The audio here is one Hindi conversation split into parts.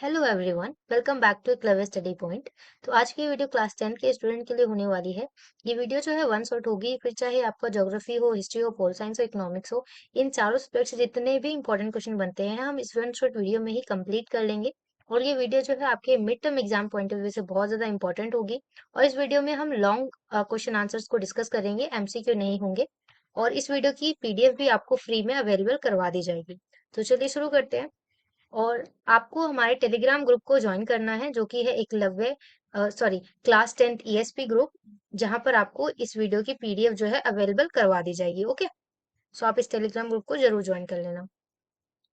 Hello everyone, welcome back to clever study point. तो आज की वीडियो क्लास 10 के स्टूडेंट के लिए होने वाली है। ये वीडियो जो है वन शॉट होगी, फिर चाहे आपका ज्योग्राफी हो, हिस्ट्री हो, पोल साइंस हो, इकोनॉमिक्स हो, इन चारों सब्जेक्ट से जितने भी इंपॉर्टेंट क्वेश्चन बनते हैं हम इस वन शॉट वीडियो में ही कंप्लीट कर लेंगे। और ये वीडियो जो है आपके mid term exam point of view से बहुत ज्यादा इंपॉर्टेंट होगी। और इस वीडियो में हम लॉन्ग क्वेश्चन आंसर्स को डिस्कस करेंगे, एमसीक्यू नहीं होंगे। और इस वीडियो की पीडीएफ भी आपको फ्री में अवेलेबल करवा दी जाएगी। तो चलिए शुरू करते हैं। और आपको हमारे टेलीग्राम ग्रुप को ज्वाइन करना है, जो कि है एकलव्य क्लास 10 ईएसपी ग्रुप, जहां पर आपको इस वीडियो की पीडीएफ जो है अवेलेबल करवा दी जाएगी। ओके, सो आप इस टेलीग्राम ग्रुप को जरूर ज्वाइन कर लेना।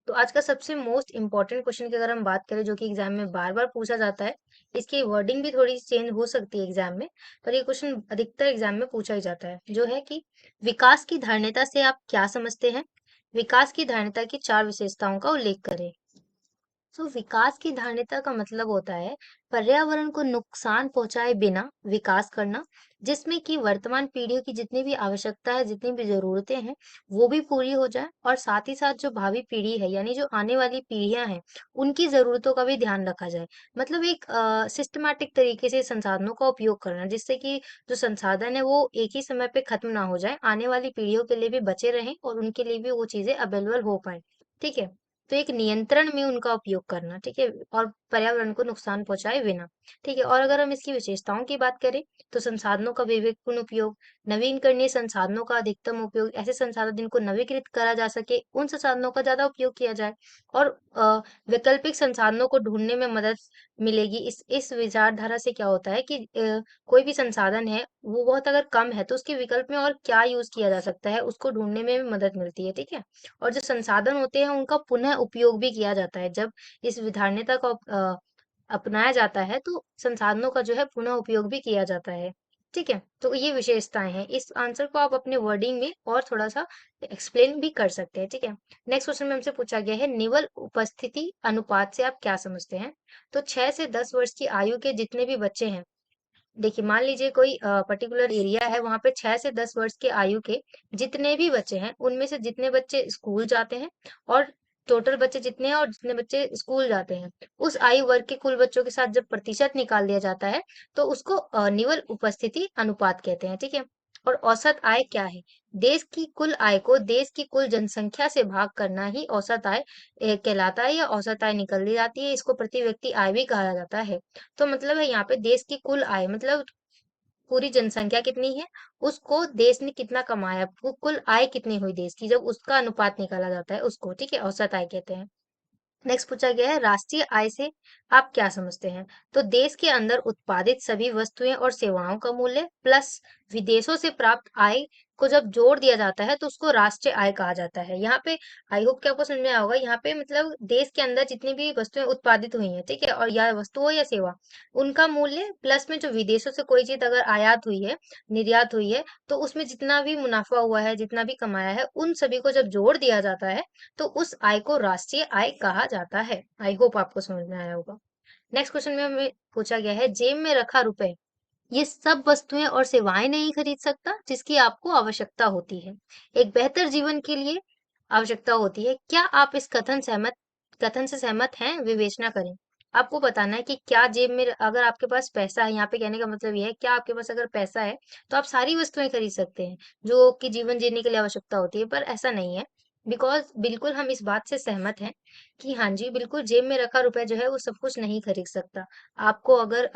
तो आज का सबसे मोस्ट इंपॉर्टेंट क्वेश्चन की अगर हम बात करें, जो कि एग्जाम में बार बार पूछा जाता है, इसकी वर्डिंग भी थोड़ी चेंज हो सकती है एग्जाम में, पर ये क्वेश्चन अधिकतर एग्जाम में पूछा ही जाता है, जो है कि विकास की धारणता से आप क्या समझते हैं। विकास की धारणता की चार विशेषताओं का उल्लेख करें। तो विकास की धारणता का मतलब होता है पर्यावरण को नुकसान पहुंचाए बिना विकास करना, जिसमें कि वर्तमान पीढ़ियों की जितनी भी आवश्यकता है, जितनी भी जरूरतें हैं, वो भी पूरी हो जाए, और साथ ही साथ जो भावी पीढ़ी है, यानी जो आने वाली पीढ़ियां हैं, उनकी जरूरतों का भी ध्यान रखा जाए। मतलब एक सिस्टमैटिक तरीके से संसाधनों का उपयोग करना, जिससे कि जो संसाधन है वो एक ही समय पे खत्म ना हो जाए, आने वाली पीढ़ियों के लिए भी बचे रहें और उनके लिए भी वो चीजें अवेलेबल हो पाए। ठीक है। तो एक नियंत्रण में उनका उपयोग करना, ठीक है, और पर्यावरण को नुकसान पहुंचाए बिना। ठीक है। और अगर हम इसकी विशेषताओं की बात करें, तो संसाधनों का विवेकपूर्ण उपयोग, नवीनकरणीय संसाधनों का अधिकतम उपयोग, ऐसे संसाधन जिनको नवीकृत करा जा सके उन संसाधनों का ज्यादा उपयोग किया जाए। और वैकल्पिक संसाधनों को ढूंढने में मदद मिलेगी। इस विचारधारा से क्या होता है कि कोई भी संसाधन है वो बहुत अगर कम है, तो उसके विकल्प में और क्या यूज किया जा सकता है, उसको ढूंढने में भी मदद मिलती है। ठीक है। और जो संसाधन होते हैं उनका पुनः उपयोग भी किया जाता है। जब इस विधारणता को अपनाया जाता है, तो संसाधनों का जो है पुनः उपयोग भी किया जाता है। ठीक है। तो ये विशेषताएं हैं। इस आंसर को आप अपने वर्डिंग में और थोड़ा सा एक्सप्लेन भी कर सकते हैं। ठीक है। नेक्स्ट क्वेश्चन में हमसे पूछा गया है, निवल उपस्थिति अनुपात से आप क्या समझते हैं। तो 6 से 10 वर्ष की आयु के जितने भी बच्चे हैं, देखिए मान लीजिए कोई पर्टिकुलर एरिया है, वहां पे 6 से 10 वर्ष के आयु के जितने भी बच्चे हैं, उनमें से जितने बच्चे स्कूल जाते हैं, और टोटल बच्चे जितने हैं और जितने बच्चे स्कूल जाते हैं, उस आयु वर्ग के कुल बच्चों के साथ जब प्रतिशत निकाल दिया जाता है, तो उसको निवल उपस्थिति अनुपात कहते हैं। ठीक है। और औसत आय क्या है। देश की कुल आय को देश की कुल जनसंख्या से भाग करना ही औसत आय कहलाता है, या औसत आय निकल दी जाती है। इसको प्रति व्यक्ति आय भी कहा जाता है। तो मतलब है यहाँ पे देश की कुल आय, मतलब पूरी जनसंख्या कितनी है, उसको देश ने कितना कमाया, वो कुल आय कितनी हुई देश की, जब उसका अनुपात निकाला जाता है, उसको ठीक है औसत आय कहते हैं। नेक्स्ट पूछा गया है, राष्ट्रीय आय से आप क्या समझते हैं। तो देश के अंदर उत्पादित सभी वस्तुएं और सेवाओं का मूल्य प्लस विदेशों से प्राप्त आय को जब जोड़ दिया जाता है, तो उसको राष्ट्रीय आय कहा जाता है। यहाँ पे आई होप कि आपको समझ में आया होगा। यहाँ पे मतलब देश के अंदर जितनी भी वस्तुएं उत्पादित हुई हैं, ठीक है, और या वस्तु हो या सेवा, उनका मूल्य प्लस में जो विदेशों से कोई चीज अगर आयात हुई है, निर्यात हुई है, तो उसमें जितना भी मुनाफा हुआ है, जितना भी कमाया है, उन सभी को जब जोड़ दिया जाता है, तो उस आय को राष्ट्रीय आय कहा जाता है। आई होप आपको समझ में आया होगा। नेक्स्ट क्वेश्चन में हमें पूछा गया है, जेब में रखा रुपए ये सब वस्तुएं और सेवाएं नहीं खरीद सकता जिसकी आपको आवश्यकता होती है, एक बेहतर जीवन के लिए आवश्यकता होती है। क्या आप इस कथन से सहमत हैं। विवेचना करें। आपको बताना है कि क्या जेब में अगर आपके पास पैसा है, यहाँ पे कहने का मतलब ये है, क्या आपके पास अगर पैसा है तो आप सारी वस्तुएं खरीद सकते हैं जो कि जीवन जीने के लिए आवश्यकता होती है, पर ऐसा नहीं है। बिकॉज बिल्कुल हम इस बात से सहमत हैं कि हाँ जी, बिल्कुल जेब में रखा रुपए जो है वो सब कुछ नहीं खरीद सकता। आपको अगर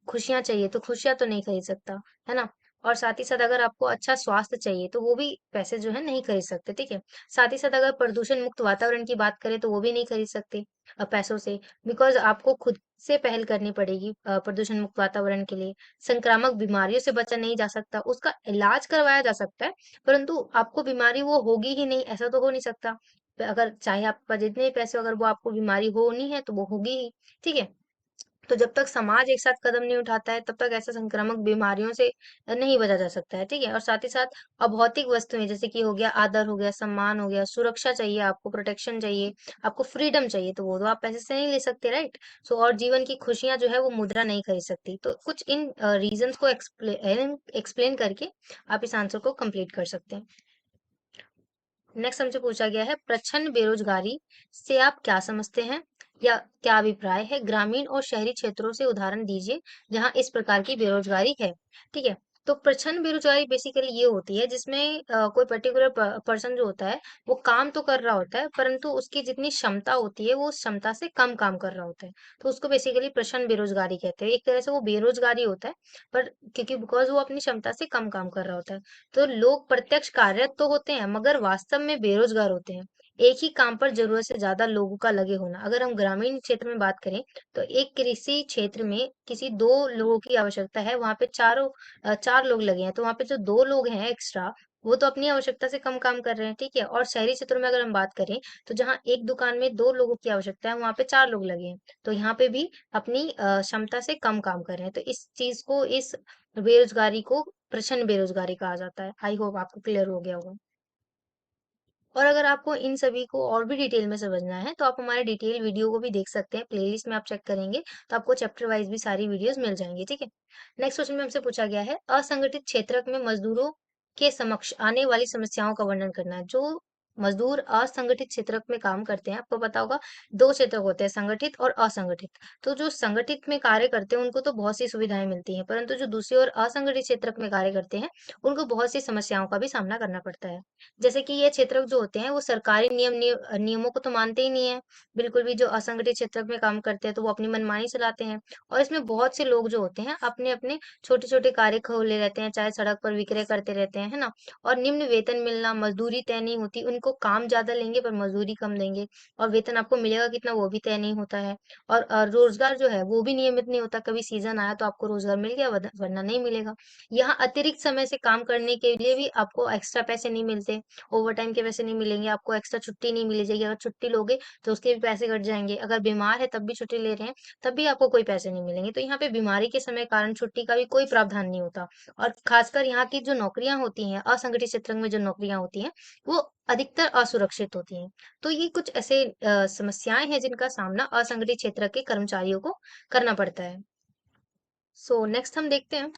खुशियां चाहिए तो खुशियां तो नहीं खरीद सकता, है ना। और साथ ही साथ अगर आपको अच्छा स्वास्थ्य चाहिए तो वो भी पैसे जो है नहीं खरीद सकते। ठीक है। साथ ही साथ अगर प्रदूषण मुक्त वातावरण की बात करें तो वो भी नहीं खरीद सकते पैसों से। बिकॉज आपको खुद से पहल करनी पड़ेगी प्रदूषण मुक्त वातावरण के लिए। संक्रामक बीमारियों से बचा नहीं जा सकता, उसका इलाज करवाया जा सकता है, परंतु आपको बीमारी वो होगी ही नहीं, ऐसा तो हो नहीं सकता। अगर चाहे आपके पास जितने भी पैसे हो, अगर वो आपको बीमारी होनी है तो वो होगी ही। ठीक है। तो जब तक समाज एक साथ कदम नहीं उठाता है, तब तक ऐसे संक्रामक बीमारियों से नहीं बचा जा सकता है। ठीक है। और साथ ही साथ अभौतिक वस्तुएं, जैसे कि हो गया आदर, हो गया सम्मान, हो गया सुरक्षा चाहिए, आपको प्रोटेक्शन चाहिए, आपको फ्रीडम चाहिए, तो वो तो आप पैसे से नहीं ले सकते, राइट। सो और जीवन की खुशियां जो है वो मुद्रा नहीं खरीद सकती। तो कुछ इन रीजंस को एक्सप्लेन करके आप इस आंसर को कंप्लीट कर सकते हैं। नेक्स्ट हमसे पूछा गया है, प्रच्छन्न बेरोजगारी से आप क्या समझते हैं। या क्या अभिप्राय है? ग्रामीण और शहरी क्षेत्रों से उदाहरण दीजिए जहां इस प्रकार की बेरोजगारी है। ठीक है। तो प्रछन्न बेरोजगारी बेसिकली ये होती है जिसमें कोई पर्टिकुलर पर्सन जो होता है वो काम तो कर रहा होता है परंतु उसकी जितनी क्षमता होती है वो उस क्षमता से कम काम कर रहा होता है। तो उसको बेसिकली प्रछन्न बेरोजगारी कहते हैं। एक तरह से वो बेरोजगारी होता है पर क्योंकि बिकॉज वो अपनी क्षमता से कम काम कर रहा होता है। तो लोग प्रत्यक्ष कार्यरत तो होते हैं मगर वास्तव में बेरोजगार होते हैं। एक ही काम पर जरूरत से ज्यादा लोगों का लगे होना। अगर हम ग्रामीण क्षेत्र में बात करें तो एक कृषि क्षेत्र में किसी दो लोगों की आवश्यकता है, वहां पे चार लोग लगे हैं, तो वहां पे जो दो लोग हैं एक्स्ट्रा वो तो अपनी आवश्यकता से कम काम कर रहे हैं। ठीक है। और शहरी क्षेत्रों में अगर हम बात करें तो जहाँ एक दुकान में दो लोगों की आवश्यकता है वहां पे चार लोग लगे हैं, तो यहाँ पे भी अपनी क्षमता से कम काम कर रहे हैं। तो इस चीज को, इस बेरोजगारी को प्रछन्न बेरोजगारी कहा जाता है। आई होप आपको क्लियर हो गया होगा। और अगर आपको इन सभी को और भी डिटेल में समझना है तो आप हमारे डिटेल वीडियो को भी देख सकते हैं। प्लेलिस्ट में आप चेक करेंगे तो आपको चैप्टर वाइज भी सारी वीडियोस मिल जाएंगी। ठीक है। नेक्स्ट क्वेश्चन में हमसे पूछा गया है असंगठित क्षेत्र में मजदूरों के समक्ष आने वाली समस्याओं का वर्णन करना है। जो मजदूर असंगठित क्षेत्र में काम करते हैं, आपको पता होगा दो क्षेत्र होते हैं, संगठित और असंगठित। तो जो संगठित में कार्य करते हैं उनको तो बहुत सी सुविधाएं मिलती हैं, परंतु जो दूसरी ओर असंगठित क्षेत्र में कार्य करते हैं उनको बहुत सी समस्याओं का भी सामना करना पड़ता है। जैसे कि ये क्षेत्र जो होते हैं वो सरकारी नियमों को तो मानते ही नहीं है बिल्कुल भी। जो असंगठित क्षेत्र में काम करते हैं तो वो अपनी मनमानी चलाते हैं। और इसमें बहुत से लोग जो होते हैं अपने अपने छोटे छोटे कार्य खोले रहते हैं, चाहे सड़क पर विक्रय करते रहते हैं, है ना। और निम्न वेतन मिलना, मजदूरी तय नहीं होती, उनको काम ज्यादा लेंगे पर मजदूरी कम देंगे, और वेतन आपको मिलेगा कितना वो भी तय नहीं होता है। और रोजगार जो है वो भी नियमित नहीं होता, कभी सीजन आया तो आपको रोजगार मिल गया वरना नहीं मिलेगा। यहाँ अतिरिक्त समय से काम करने के लिए भी आपको एक्स्ट्रा पैसे नहीं मिलते, ओवर टाइम के पैसे नहीं मिलेंगे, आपको एक्स्ट्रा छुट्टी नहीं मिली जाएगी। अगर छुट्टी लोगे तो उसके भी पैसे कट जाएंगे, अगर बीमार है तब भी छुट्टी ले रहे हैं तब भी आपको कोई पैसे नहीं मिलेंगे। तो यहाँ पे बीमारी के समय कारण छुट्टी का भी कोई प्रावधान नहीं होता। और खासकर यहाँ की जो नौकरियां होती हैं, असंगठित क्षेत्र में जो नौकरियां होती हैं वो अधिकतर असुरक्षित होती हैं। तो ये कुछ ऐसे समस्याएं हैं जिनका सामना असंगठित क्षेत्र के कर्मचारियों को करना पड़ता है। सो नेक्स्ट हम देखते हैं।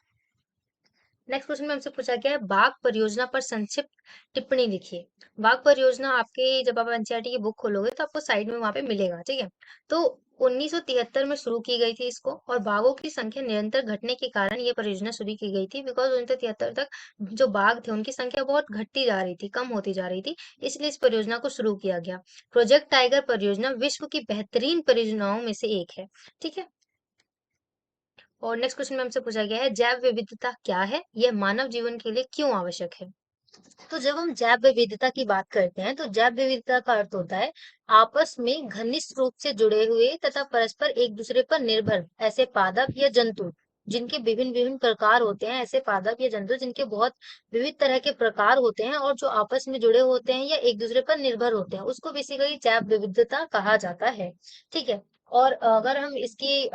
नेक्स्ट क्वेश्चन में हमसे पूछा गया है बाघ परियोजना पर संक्षिप्त टिप्पणी लिखिए। बाघ परियोजना आपके जब आप एनसीईआरटी की बुक खोलोगे तो आपको साइड में वहां पे मिलेगा। ठीक है। तो 1973 में शुरू की गई थी इसको, और बाघों की संख्या निरंतर घटने के कारण ये परियोजना शुरू की गई थी। बिकॉज 1973 तक जो बाघ थे उनकी संख्या बहुत घटती जा रही थी, कम होती जा रही थी, इसलिए इस परियोजना को शुरू किया गया। प्रोजेक्ट टाइगर परियोजना विश्व की बेहतरीन परियोजनाओं में से एक है। ठीक है। और नेक्स्ट क्वेश्चन में हमसे पूछा गया है जैव विविधता क्या है, यह मानव जीवन के लिए क्यों आवश्यक है। तो जब हम जैव विविधता की बात करते हैं तो जैव विविधता का अर्थ होता है आपस में घनिष्ठ रूप से जुड़े हुए तथा परस्पर एक दूसरे पर निर्भर ऐसे पादप या जंतु जिनके विभिन्न विभिन्न प्रकार होते हैं। ऐसे पादप या जंतु जिनके बहुत विविध तरह के प्रकार होते हैं और जो आपस में जुड़े होते हैं या एक दूसरे पर निर्भर होते हैं, उसको बेसिकली जैव विविधता कहा जाता है। ठीक है। और अगर हम इसकी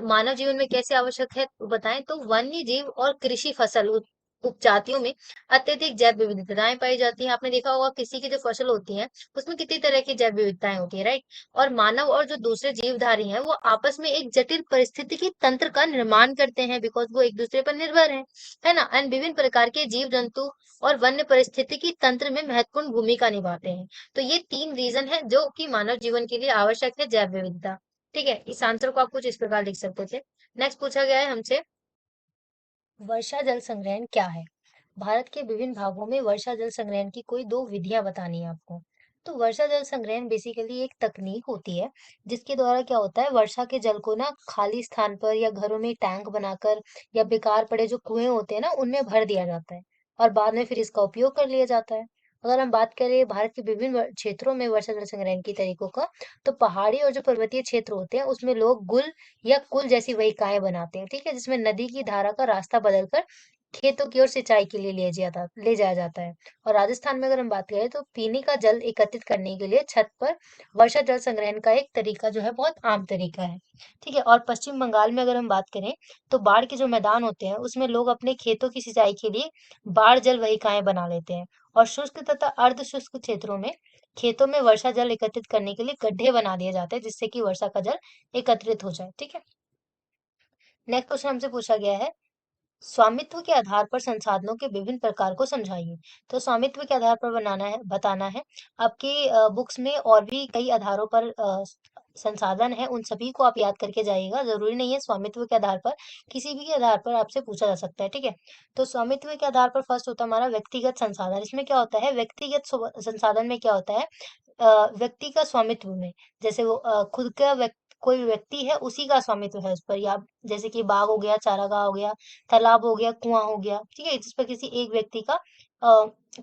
मानव जीवन में कैसे आवश्यक है तो बताएं तो वन्य जीव और कृषि फसल उपजातियों में अत्यधिक जैव विविधताएं पाई जाती हैं। आपने देखा होगा किसी की जो फसल होती है उसमें कितनी तरह की जैव विविधताएं होती है, राइट। और मानव और जो दूसरे जीवधारी हैं वो आपस में एक जटिल पारिस्थितिकी तंत्र का निर्माण करते हैं, बिकॉज वो एक दूसरे पर निर्भर है ना। एंड विभिन्न प्रकार के जीव जंतु और वन्य पारिस्थितिकी तंत्र में महत्वपूर्ण भूमिका निभाते हैं। तो ये तीन रीजन है जो कि मानव जीवन के लिए आवश्यक है जैव विविधता। ठीक है। इस आंसर को आप कुछ इस प्रकार लिख सकते थे। नेक्स्ट पूछा गया है हमसे वर्षा जल संग्रहण क्या है। भारत के विभिन्न भागों में वर्षा जल संग्रहण की कोई दो विधियां बतानी है आपको। तो वर्षा जल संग्रहण बेसिकली एक तकनीक होती है जिसके द्वारा क्या होता है, वर्षा के जल को ना खाली स्थान पर या घरों में टैंक बनाकर या बेकार पड़े जो कुएं होते हैं ना उनमें भर दिया जाता है और बाद में फिर इसका उपयोग कर लिया जाता है। अगर हम बात करें भारत के विभिन्न क्षेत्रों में वर्षा जल संग्रहण की तरीकों का, तो पहाड़ी और जो पर्वतीय क्षेत्र होते हैं उसमें लोग गुल या कुल जैसी वहिकाएं बनाते हैं। ठीक है। जिसमें नदी की धारा का रास्ता बदलकर खेतों की ओर सिंचाई के लिए ले जाया जाता है। और राजस्थान में अगर हम बात करें तो पीने का जल एकत्रित करने के लिए छत पर वर्षा जल संग्रहण का एक तरीका जो है बहुत आम तरीका है। ठीक है। और पश्चिम बंगाल में अगर हम बात करें तो बाढ़ के जो मैदान होते हैं उसमें लोग अपने खेतों की सिंचाई के लिए बाढ़ जल वहिकाएं बना लेते हैं। और शुष्क तथा अर्ध शुष्क क्षेत्रों में खेतों में वर्षा जल एकत्रित करने के लिए गड्ढे बना दिए जाते हैं जिससे कि वर्षा का जल एकत्रित हो जाए। ठीक है। नेक्स्ट क्वेश्चन हमसे पूछा गया है स्वामित्व के आधार पर संसाधनों के विभिन्न प्रकार को समझाइए। तो स्वामित्व के आधार पर बनाना है बताना है। आपकी बुक्स में और भी कई आधारों पर संसाधन है, उन सभी को आप याद करके जाइएगा। जरूरी नहीं है स्वामित्व के आधार पर, किसी भी के आधार पर आपसे पूछा जा सकता है, ठीक है। तो स्वामित्व के आधार पर फर्स्ट होता है हमारा व्यक्तिगत संसाधन। इसमें क्या होता है, व्यक्तिगत संसाधन में क्या होता है, व्यक्ति का स्वामित्व में, जैसे वो खुद का कोई भी व्यक्ति है उसी का स्वामित्व है उस पर, या जैसे कि बाग हो गया, चारागाह हो गया, तालाब हो गया, कुआं हो गया, ठीक है, जिस पर किसी एक व्यक्ति का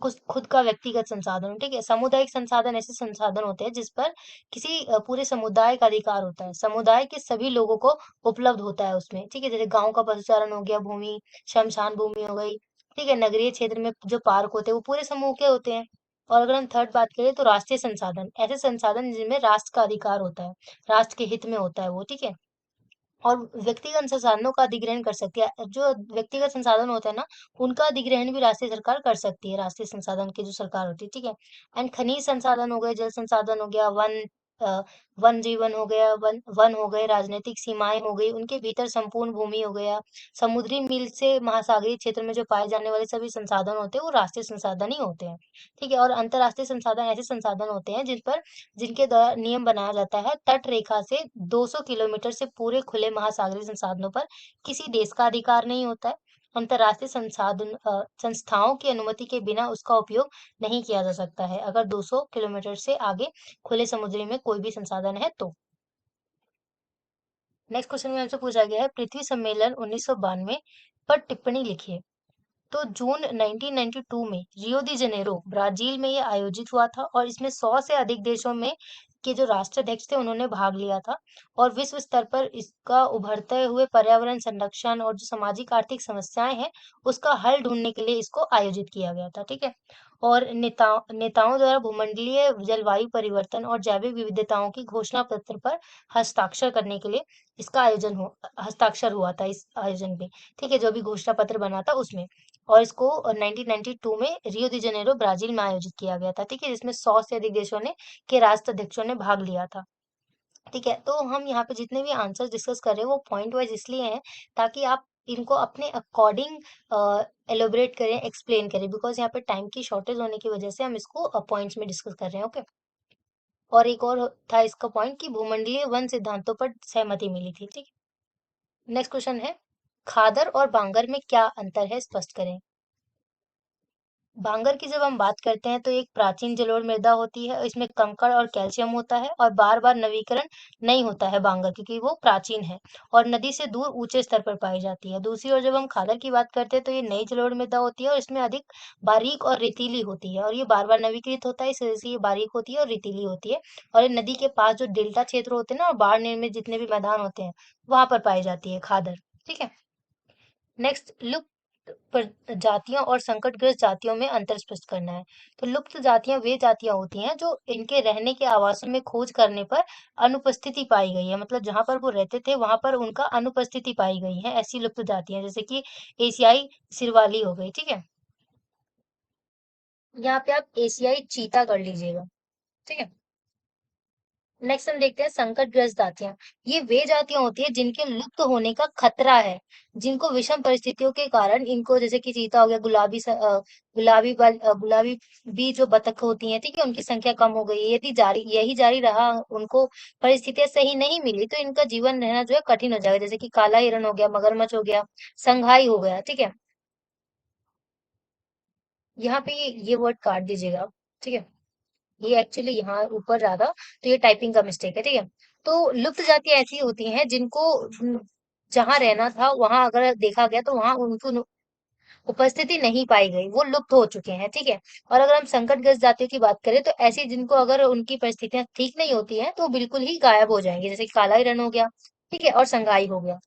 कुछ खुद का व्यक्तिगत संसाधन हो, ठीक है। सामुदायिक संसाधन ऐसे संसाधन होते हैं जिस पर किसी पूरे समुदाय का अधिकार होता है, समुदाय के सभी लोगों को उपलब्ध होता है उसमें, ठीक है। जैसे गांव का पशुचारण हो गया, भूमि, शमशान भूमि हो गई, ठीक है। नगरीय क्षेत्र में जो पार्क होते हैं वो पूरे समूह के होते हैं। और अगर हम थर्ड बात करें तो राष्ट्रीय संसाधन, ऐसे संसाधन जिनमें राष्ट्र का अधिकार होता है, राष्ट्र के हित में होता है वो, ठीक है। और व्यक्तिगत संसाधनों का अधिग्रहण कर सकती है, जो व्यक्तिगत संसाधन होते हैं ना, उनका अधिग्रहण भी राष्ट्रीय सरकार कर सकती है, राष्ट्रीय संसाधन की जो सरकार होती है, ठीक है। एंड खनिज संसाधन हो गए, जल संसाधन हो गया, अ, वन जीवन हो गया, वन वन हो गए, राजनीतिक सीमाएं हो गई, उनके भीतर संपूर्ण भूमि हो गया, समुद्री मील से महासागरीय क्षेत्र में जो पाए जाने वाले सभी संसाधन होते हैं वो राष्ट्रीय संसाधन ही होते हैं, ठीक है। और अंतर्राष्ट्रीय संसाधन ऐसे संसाधन होते हैं जिनके द्वारा नियम बनाया जाता है, तट रेखा से 200 किलोमीटर से पूरे खुले महासागरीय संसाधनों पर किसी देश का अधिकार नहीं होता है। अंतर्राष्ट्रीय संस्थाओं की अनुमति के बिना उसका उपयोग नहीं किया जा सकता है, अगर 200 किलोमीटर से आगे खुले समुद्री में कोई भी संसाधन है तो। नेक्स्ट क्वेश्चन में हमसे पूछा गया है, पृथ्वी सम्मेलन 1992 पर टिप्पणी लिखिए। तो जून 1992 में रियो दी जेनेरो ब्राजील में ये आयोजित हुआ था, और इसमें 100 से अधिक देशों में के जो राष्ट्राध्यक्ष थे उन्होंने भाग लिया था। और विश्व स्तर पर इसका उभरते हुए पर्यावरण संरक्षण और जो सामाजिक आर्थिक समस्याएं हैं उसका हल ढूंढने के लिए इसको आयोजित किया गया था, ठीक है। और नेताओं द्वारा भूमंडलीय जलवायु परिवर्तन और जैविक विविधताओं की घोषणा पत्र पर हस्ताक्षर करने के लिए इसका हस्ताक्षर हुआ था इस आयोजन में, ठीक है, जो भी घोषणा पत्र बना था उसमें। और इसको 1992 में रियो दी जेनेरो ब्राजील में आयोजित किया गया था, ठीक है, जिसमें 100 से अधिक देशों ने के राष्ट्राध्यक्षों ने भाग लिया था, ठीक है। तो हम यहाँ पे जितने भी आंसर्स डिस्कस कर रहे हैं वो पॉइंट वाइज इसलिए हैं ताकि आप इनको अपने अकॉर्डिंग एलोबरेट करें, एक्सप्लेन करें, बिकॉज यहाँ पे टाइम की शॉर्टेज होने की वजह से हम इसको पॉइंट्स में डिस्कस कर रहे हैं, ओके। और एक और था इसका पॉइंट कि भूमंडलीय वन सिद्धांतों पर सहमति मिली थी, ठीक है। नेक्स्ट क्वेश्चन है, खादर और बांगर में क्या अंतर है, स्पष्ट करें। भांगर की जब हम बात करते हैं तो एक प्राचीन जलोढ़ मृदा होती है, इसमें कंकड़ और कैल्शियम होता है, और बार बार नवीकरण नहीं होता है भांगर, क्योंकि वो प्राचीन है और नदी से दूर ऊंचे स्तर पर पाई जाती है। दूसरी ओर जब हम खादर की बात करते हैं तो ये नई जलोढ़ मृदा होती है और इसमें अधिक बारीक और रेतीली होती है, और ये बार बार नवीकृत होता है, इस वजह से ये बारीक होती है और रेतीली होती है। और ये नदी के पास जो डेल्टा क्षेत्र होते हैं ना, और बाढ़ निर्मित जितने भी मैदान होते हैं वहां पर पाई जाती है खादर, ठीक है। नेक्स्ट, लुप्त प्रजातियों और संकटग्रस्त जातियों में अंतर स्पष्ट करना है। तो लुप्त जातियां वे जातियां होती हैं जो इनके रहने के आवासों में खोज करने पर अनुपस्थिति पाई गई है, मतलब जहां पर वो रहते थे वहां पर उनका अनुपस्थिति पाई गई है, ऐसी लुप्त जातियां, जैसे कि एशियाई सिरवाली हो गई, ठीक है। यहाँ पे आप एशियाई चीता कर लीजिएगा, ठीक है। नेक्स्ट हम देखते हैं संकटग्रस्त जातियां। ये वे जातियां होती है जिनके लुप्त होने का खतरा है, जिनको विषम परिस्थितियों के कारण इनको, जैसे कि चीता हो गया, गुलाबी भी जो बतख होती हैं, ठीक है, उनकी संख्या कम हो गई है। यदि यही जारी रहा, उनको परिस्थितियां सही नहीं मिली तो इनका जीवन रहना जो है कठिन हो जाएगा, जैसे कि काला हिरण हो गया, मगरमच्छ हो गया, संघाई हो गया, ठीक है। यहाँ पे ये वर्ड काट दीजिएगा, ठीक है। ये एक्चुअली यहाँ ऊपर रहा था तो ये टाइपिंग का मिस्टेक है, ठीक है। तो लुप्त जातियां ऐसी होती हैं जिनको जहाँ रहना था वहां अगर देखा गया तो वहां उनको उपस्थिति नहीं पाई गई, वो लुप्त हो चुके हैं, ठीक है। और अगर हम संकटग्रस्त जातियों की बात करें तो ऐसी जिनको अगर उनकी परिस्थितियां ठीक नहीं होती हैं तो वो बिल्कुल ही गायब हो जाएंगे, जैसे कि काला हिरण हो गया, ठीक है, और संगाई हो गया।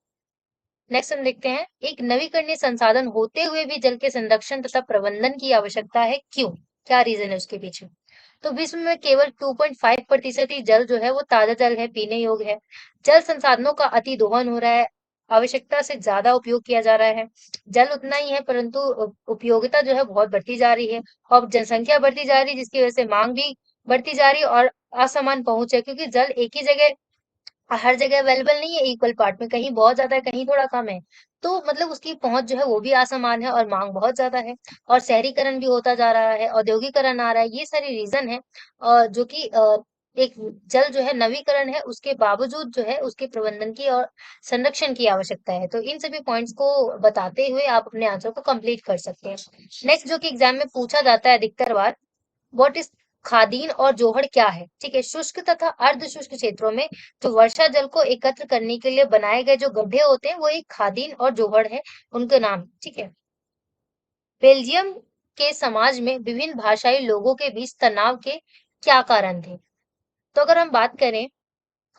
नेक्स्ट हम देखते हैं, एक नवीकरणीय संसाधन होते हुए भी जल के संरक्षण तथा प्रबंधन की आवश्यकता है, क्यों, क्या रीजन है उसके पीछे। तो विश्व में केवल 2.5% ही जल जो है वो ताजा जल है, पीने योग्य है। जल संसाधनों का अति दोहन हो रहा है, आवश्यकता से ज्यादा उपयोग किया जा रहा है। जल उतना ही है परंतु उपयोगिता जो है बहुत बढ़ती जा रही है, और जनसंख्या बढ़ती जा रही है जिसकी वजह से मांग भी बढ़ती जा रही है, और असमान पहुंच है, क्योंकि जल एक ही जगह हर जगह अवेलेबल नहीं है इक्वल पार्ट में, कहीं बहुत ज्यादा है कहीं थोड़ा कम है। तो मतलब उसकी पहुंच जो है वो भी असमान है और मांग बहुत ज्यादा है। और शहरीकरण भी होता जा रहा है, औद्योगिकरण आ रहा है, ये सारी रीजन है। और जो कि एक जल जो है नवीकरण है, उसके बावजूद जो है उसके प्रबंधन की और संरक्षण की आवश्यकता है। तो इन सभी पॉइंट्स को बताते हुए आप अपने आंसर को कंप्लीट कर सकते हैं। नेक्स्ट जो कि एग्जाम में पूछा जाता है अधिकतर बार, व्हाट इज खादीन और जोहड़ क्या है? ठीक है, शुष्क तथा अर्ध शुष्क क्षेत्रों में जो वर्षा जल को एकत्र करने के लिए बनाए गए जो गड्ढे होते हैं वो एक खादीन और जोहड़ है, उनके नाम। ठीक है। बेल्जियम के समाज में विभिन्न भाषाई लोगों के बीच तनाव के क्या कारण थे? तो अगर हम बात करें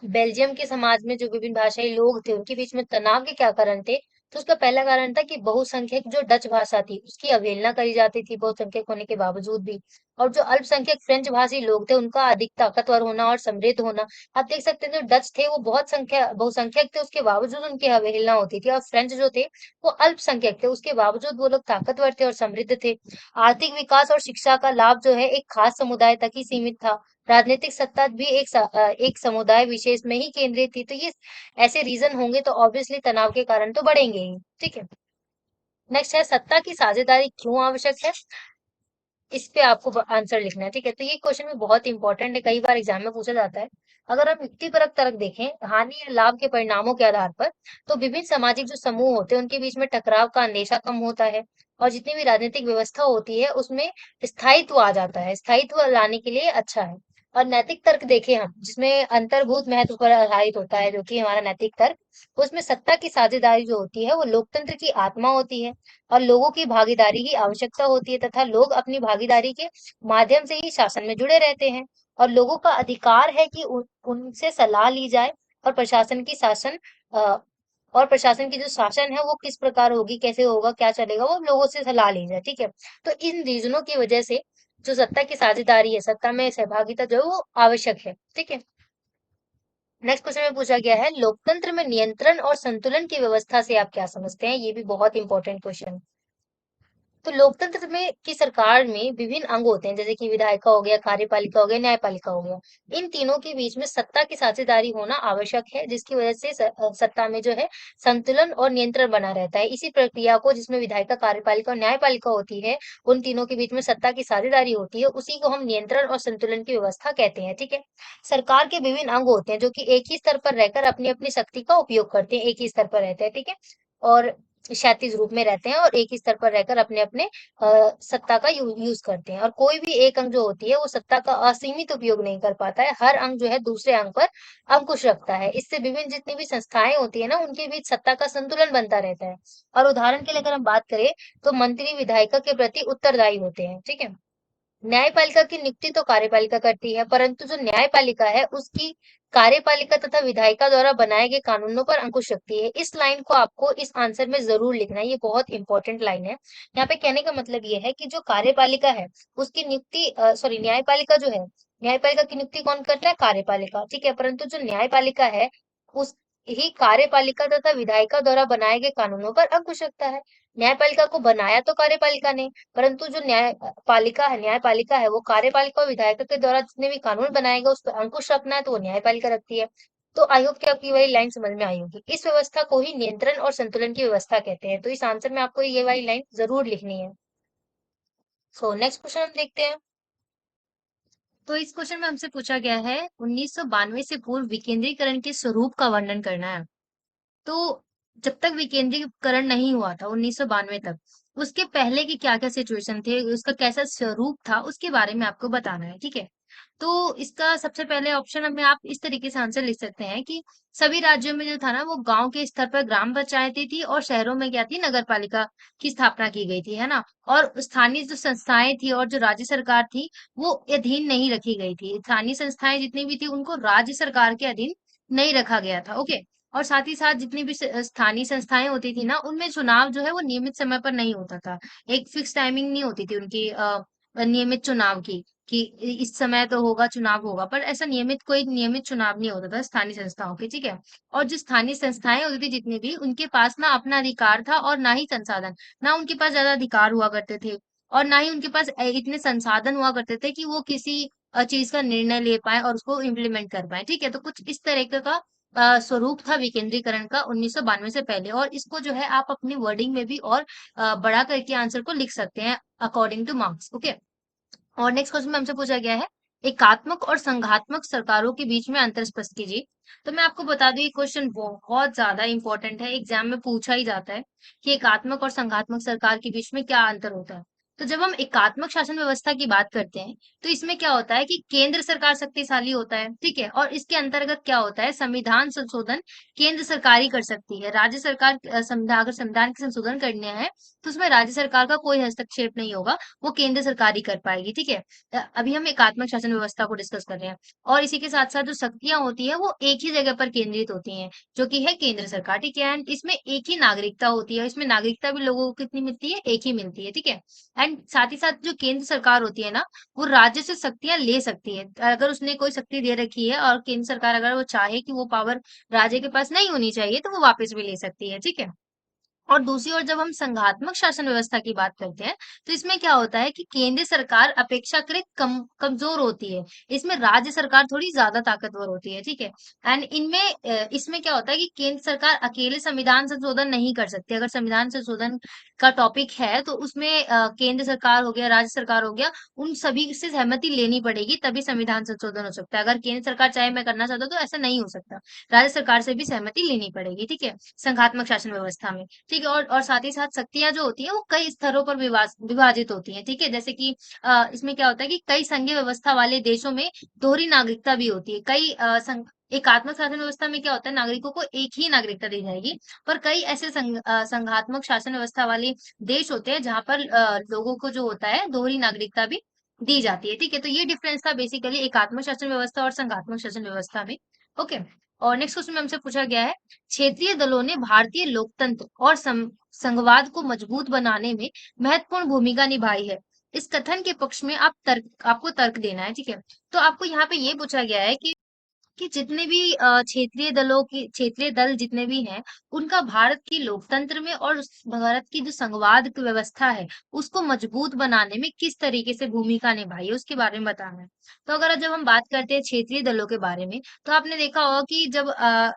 बेल्जियम के समाज में जो विभिन्न भाषाई लोग थे उनके बीच में तनाव के क्या कारण थे, तो उसका पहला कारण था कि बहुसंख्यक जो डच भाषा थी उसकी अवहेलना करी जाती थी बहुसंख्यक होने के बावजूद भी। और जो अल्पसंख्यक फ्रेंच भाषी लोग थे उनका अधिक ताकतवर होना और समृद्ध होना। आप देख सकते हैं जो डच थे वो बहुत संख्या बहुसंख्यक थे, उसके बावजूद उनकी अवहेलना होती थी। और फ्रेंच जो थे वो अल्पसंख्यक थे, उसके बावजूद वो लोग ताकतवर थे और समृद्ध थे। आर्थिक विकास और शिक्षा का लाभ जो है एक खास समुदाय तक ही सीमित था। राजनीतिक सत्ता भी एक समुदाय विशेष में ही केंद्रित थी। तो ये ऐसे रीजन होंगे तो ऑब्वियसली तनाव के कारण तो बढ़ेंगे ही। ठीक है। नेक्स्ट है सत्ता की साझेदारी क्यों आवश्यक है? इस पे आपको आंसर लिखना है। ठीक है, तो ये क्वेश्चन भी बहुत इंपॉर्टेंट है, कई बार एग्जाम में पूछा जाता है। अगर हम युक्तिपरक तर्क देखें हानि या लाभ के परिणामों के आधार पर, तो विभिन्न सामाजिक जो समूह होते हैं उनके बीच में टकराव का अंदेशा कम होता है। और जितनी भी राजनीतिक व्यवस्था होती है उसमें स्थायित्व आ जाता है, स्थायित्व लाने के लिए अच्छा है। और नैतिक तर्क देखें हम, जिसमें अंतर्भूत महत्व पर आधारित होता है जो कि हमारा नैतिक तर्क, उसमें सत्ता की साझेदारी जो होती है वो लोकतंत्र की आत्मा होती है। और लोगों की भागीदारी की आवश्यकता होती है तथा लोग अपनी भागीदारी के माध्यम से ही शासन में जुड़े रहते हैं। और लोगों का अधिकार है कि उनसे सलाह ली जाए। और प्रशासन की शासन अ, और प्रशासन की जो शासन है वो किस प्रकार होगी, कैसे होगा, क्या चलेगा, वो लोगों से सलाह ली जाए। ठीक है। तो इन रीजनों की वजह से जो सत्ता की साझेदारी है, सत्ता में सहभागिता जो है वो आवश्यक है। ठीक है। नेक्स्ट क्वेश्चन में पूछा गया है लोकतंत्र में नियंत्रण और संतुलन की व्यवस्था से आप क्या समझते हैं? ये भी बहुत इंपॉर्टेंट क्वेश्चन। तो लोकतंत्र में की सरकार में विभिन्न अंग होते हैं, जैसे कि विधायिका हो गया, कार्यपालिका हो गया, न्यायपालिका हो गया। इन तीनों के बीच में सत्ता की साझेदारी होना आवश्यक है, जिसकी वजह से सत्ता में जो है संतुलन और नियंत्रण बना रहता है। इसी प्रक्रिया को, जिसमें विधायिका, कार्यपालिका और न्यायपालिका होती है, उन तीनों के बीच में सत्ता की साझेदारी होती है, उसी को हम नियंत्रण और संतुलन की व्यवस्था कहते हैं। ठीक है। सरकार के विभिन्न अंग होते हैं जो कि एक ही स्तर पर रहकर अपनी अपनी शक्ति का उपयोग करते हैं, एक ही स्तर पर रहते हैं। ठीक है। और क्षैतिज रूप में रहते हैं और एक ही स्तर पर रहकर अपने अपने सत्ता का यूज करते हैं। और कोई भी एक अंग जो होती है वो सत्ता का असीमित उपयोग नहीं कर पाता है, हर अंग जो है दूसरे अंग पर अंकुश रखता है। इससे विभिन्न जितनी भी संस्थाएं होती है ना उनके बीच सत्ता का संतुलन बनता रहता है। और उदाहरण के लिए अगर हम बात करें तो मंत्री विधायिका के प्रति उत्तरदायी होते हैं। ठीक है। न्यायपालिका की नियुक्ति तो कार्यपालिका करती है, परंतु जो न्यायपालिका है उसकी कार्यपालिका तथा विधायिका द्वारा बनाए गए कानूनों पर अंकुश रखती है। इस लाइन को आपको इस आंसर में जरूर लिखना है, ये बहुत इंपॉर्टेंट लाइन है। यहाँ पे कहने का मतलब ये है कि जो कार्यपालिका है उसकी नियुक्ति, सॉरी, न्यायपालिका जो है, न्यायपालिका की नियुक्ति कौन करता है? कार्यपालिका। ठीक है। परंतु जो न्यायपालिका है उस ही कार्यपालिका तथा विधायिका द्वारा बनाए गए कानूनों पर अंकुश रखता है। न्यायपालिका को बनाया तो कार्यपालिका ने, परंतु जो न्यायपालिका है वो कार्यपालिका और विधायिका के द्वारा जितने भी कानून बनाए गए उस पर अंकुश रखना है तो वो न्यायपालिका रखती है। तो आई होप कि आपकी वही लाइन समझ में आई होगी। इस व्यवस्था को ही नियंत्रण और संतुलन की व्यवस्था कहते हैं। तो इस आंसर में आपको ये वाली लाइन जरूर लिखनी है। सो नेक्स्ट क्वेश्चन हम देखते हैं। तो इस क्वेश्चन में हमसे पूछा गया है 1992 से पूर्व विकेंद्रीकरण के स्वरूप का वर्णन करना है। तो जब तक विकेंद्रीकरण नहीं हुआ था 1992 तक, उसके पहले की क्या क्या सिचुएशन थे, उसका कैसा स्वरूप था, उसके बारे में आपको बताना है। ठीक है। तो इसका सबसे पहले ऑप्शन में आप इस तरीके से आंसर लिख सकते हैं कि सभी राज्यों में जो था ना वो गांव के स्तर पर ग्राम पंचायतें थी और शहरों में क्या थी, नगर पालिका की स्थापना की गई थी, है ना। और स्थानीय जो संस्थाएं थी और जो राज्य सरकार थी वो अधीन नहीं रखी गई थी। स्थानीय संस्थाएं जितनी भी थी उनको राज्य सरकार के अधीन नहीं रखा गया था। ओके। और साथ ही साथ जितनी भी स्थानीय संस्थाएं होती थी ना उनमें चुनाव जो है वो नियमित समय पर नहीं होता था। एक फिक्स टाइमिंग नहीं होती थी उनकी नियमित चुनाव की, कि इस समय तो होगा चुनाव होगा, पर ऐसा नियमित कोई नियमित चुनाव नहीं होता था स्थानीय संस्थाओं के। ठीक है। और जो स्थानीय संस्थाएं होती थी जितनी भी, उनके पास ना अपना अधिकार था और ना ही संसाधन, ना उनके पास ज्यादा अधिकार हुआ करते थे और ना ही उनके पास इतने संसाधन हुआ करते थे कि वो किसी चीज का निर्णय ले पाए और उसको इम्प्लीमेंट कर पाए। ठीक है। तो कुछ इस तरह का स्वरूप था विकेंद्रीकरण का 1992 से पहले, और इसको जो है आप अपनी वर्डिंग में भी और बड़ा करके आंसर को लिख सकते हैं अकॉर्डिंग टू मार्क्स। ओके। और नेक्स्ट क्वेश्चन में हमसे पूछा गया है, एकात्मक और संघात्मक सरकारों के बीच में अंतर स्पष्ट कीजिए। तो मैं आपको बता दूं, ये क्वेश्चन बहुत ज्यादा इंपॉर्टेंट है, एग्जाम में पूछा ही जाता है कि एकात्मक और संघात्मक सरकार के बीच में क्या अंतर होता है। तो जब हम एकात्मक शासन व्यवस्था की बात करते हैं, तो इसमें क्या होता है कि केंद्र सरकार शक्तिशाली होता है, ठीक है, और इसके अंतर्गत क्या होता है, संविधान संशोधन केंद्र सरकार ही कर सकती है। राज्य सरकार संविधान, अगर संविधान के संशोधन करने हैं तो उसमें राज्य सरकार का कोई हस्तक्षेप नहीं होगा, वो केंद्र सरकार ही कर पाएगी, ठीक है। अभी हम एकात्मक शासन व्यवस्था को डिस्कस कर रहे हैं, और इसी के साथ साथ जो शक्तियां होती है वो एक ही जगह पर केंद्रित होती हैं, जो कि है केंद्र सरकार, ठीक है। एंड इसमें एक ही नागरिकता होती है, इसमें नागरिकता भी लोगों को कितनी मिलती है, एक ही मिलती है, ठीक है। एंड साथ ही साथ जो केंद्र सरकार होती है ना, वो राज्य से शक्तियां ले सकती है। अगर उसने कोई शक्ति दे रखी है और केंद्र सरकार अगर वो चाहे कि वो पावर राज्य के पास नहीं होनी चाहिए, तो वो वापस भी ले सकती है, ठीक है। और दूसरी ओर जब हम संघात्मक शासन व्यवस्था की बात करते हैं, तो इसमें क्या होता है कि केंद्र सरकार अपेक्षाकृत कमजोर होती है, इसमें राज्य सरकार थोड़ी ज्यादा ताकतवर होती है, ठीक है। एंड इसमें क्या होता है कि केंद्र सरकार अकेले संविधान संशोधन नहीं कर सकती। अगर संविधान संशोधन का टॉपिक है तो उसमें केंद्र सरकार हो गया, राज्य सरकार हो गया, उन सभी से सहमति लेनी पड़ेगी, तभी संविधान संशोधन हो सकता है। अगर केंद्र सरकार चाहे मैं करना चाहता हूँ तो ऐसा नहीं हो सकता, राज्य सरकार से भी सहमति लेनी पड़ेगी, ठीक है, संघात्मक शासन व्यवस्था में। ठीक है, और साथ ही साथ शक्तियां जो होती है वो कई स्तरों पर विभाजित होती हैं, ठीक है। जैसे कि इसमें क्या होता है कि कई संघीय व्यवस्था वाले देशों में दोहरी नागरिकता भी होती है। एकात्मक शासन व्यवस्था में क्या होता है, नागरिकों को एक ही नागरिकता दी जाएगी, पर कई ऐसे संघात्मक शासन व्यवस्था वाले देश होते हैं जहां पर लोगों को जो होता है दोहरी नागरिकता भी दी जाती है, ठीक है। तो ये डिफरेंस था बेसिकली एकात्मक शासन व्यवस्था और संघात्मक शासन व्यवस्था में। ओके। और नेक्स्ट क्वेश्चन में हमसे पूछा गया है, क्षेत्रीय दलों ने भारतीय लोकतंत्र और संघवाद को मजबूत बनाने में महत्वपूर्ण भूमिका निभाई है। इस कथन के पक्ष में आपको तर्क देना है, ठीक है। तो आपको यहाँ पे ये पूछा गया है कि जितने भी क्षेत्रीय दल जितने भी हैं, उनका भारत की लोकतंत्र में और भारत की जो संघवाद की व्यवस्था है उसको मजबूत बनाने में किस तरीके से भूमिका निभाई है, उसके बारे में बताना है। तो अगर जब हम बात करते हैं क्षेत्रीय दलों के बारे में, तो आपने देखा होगा कि जब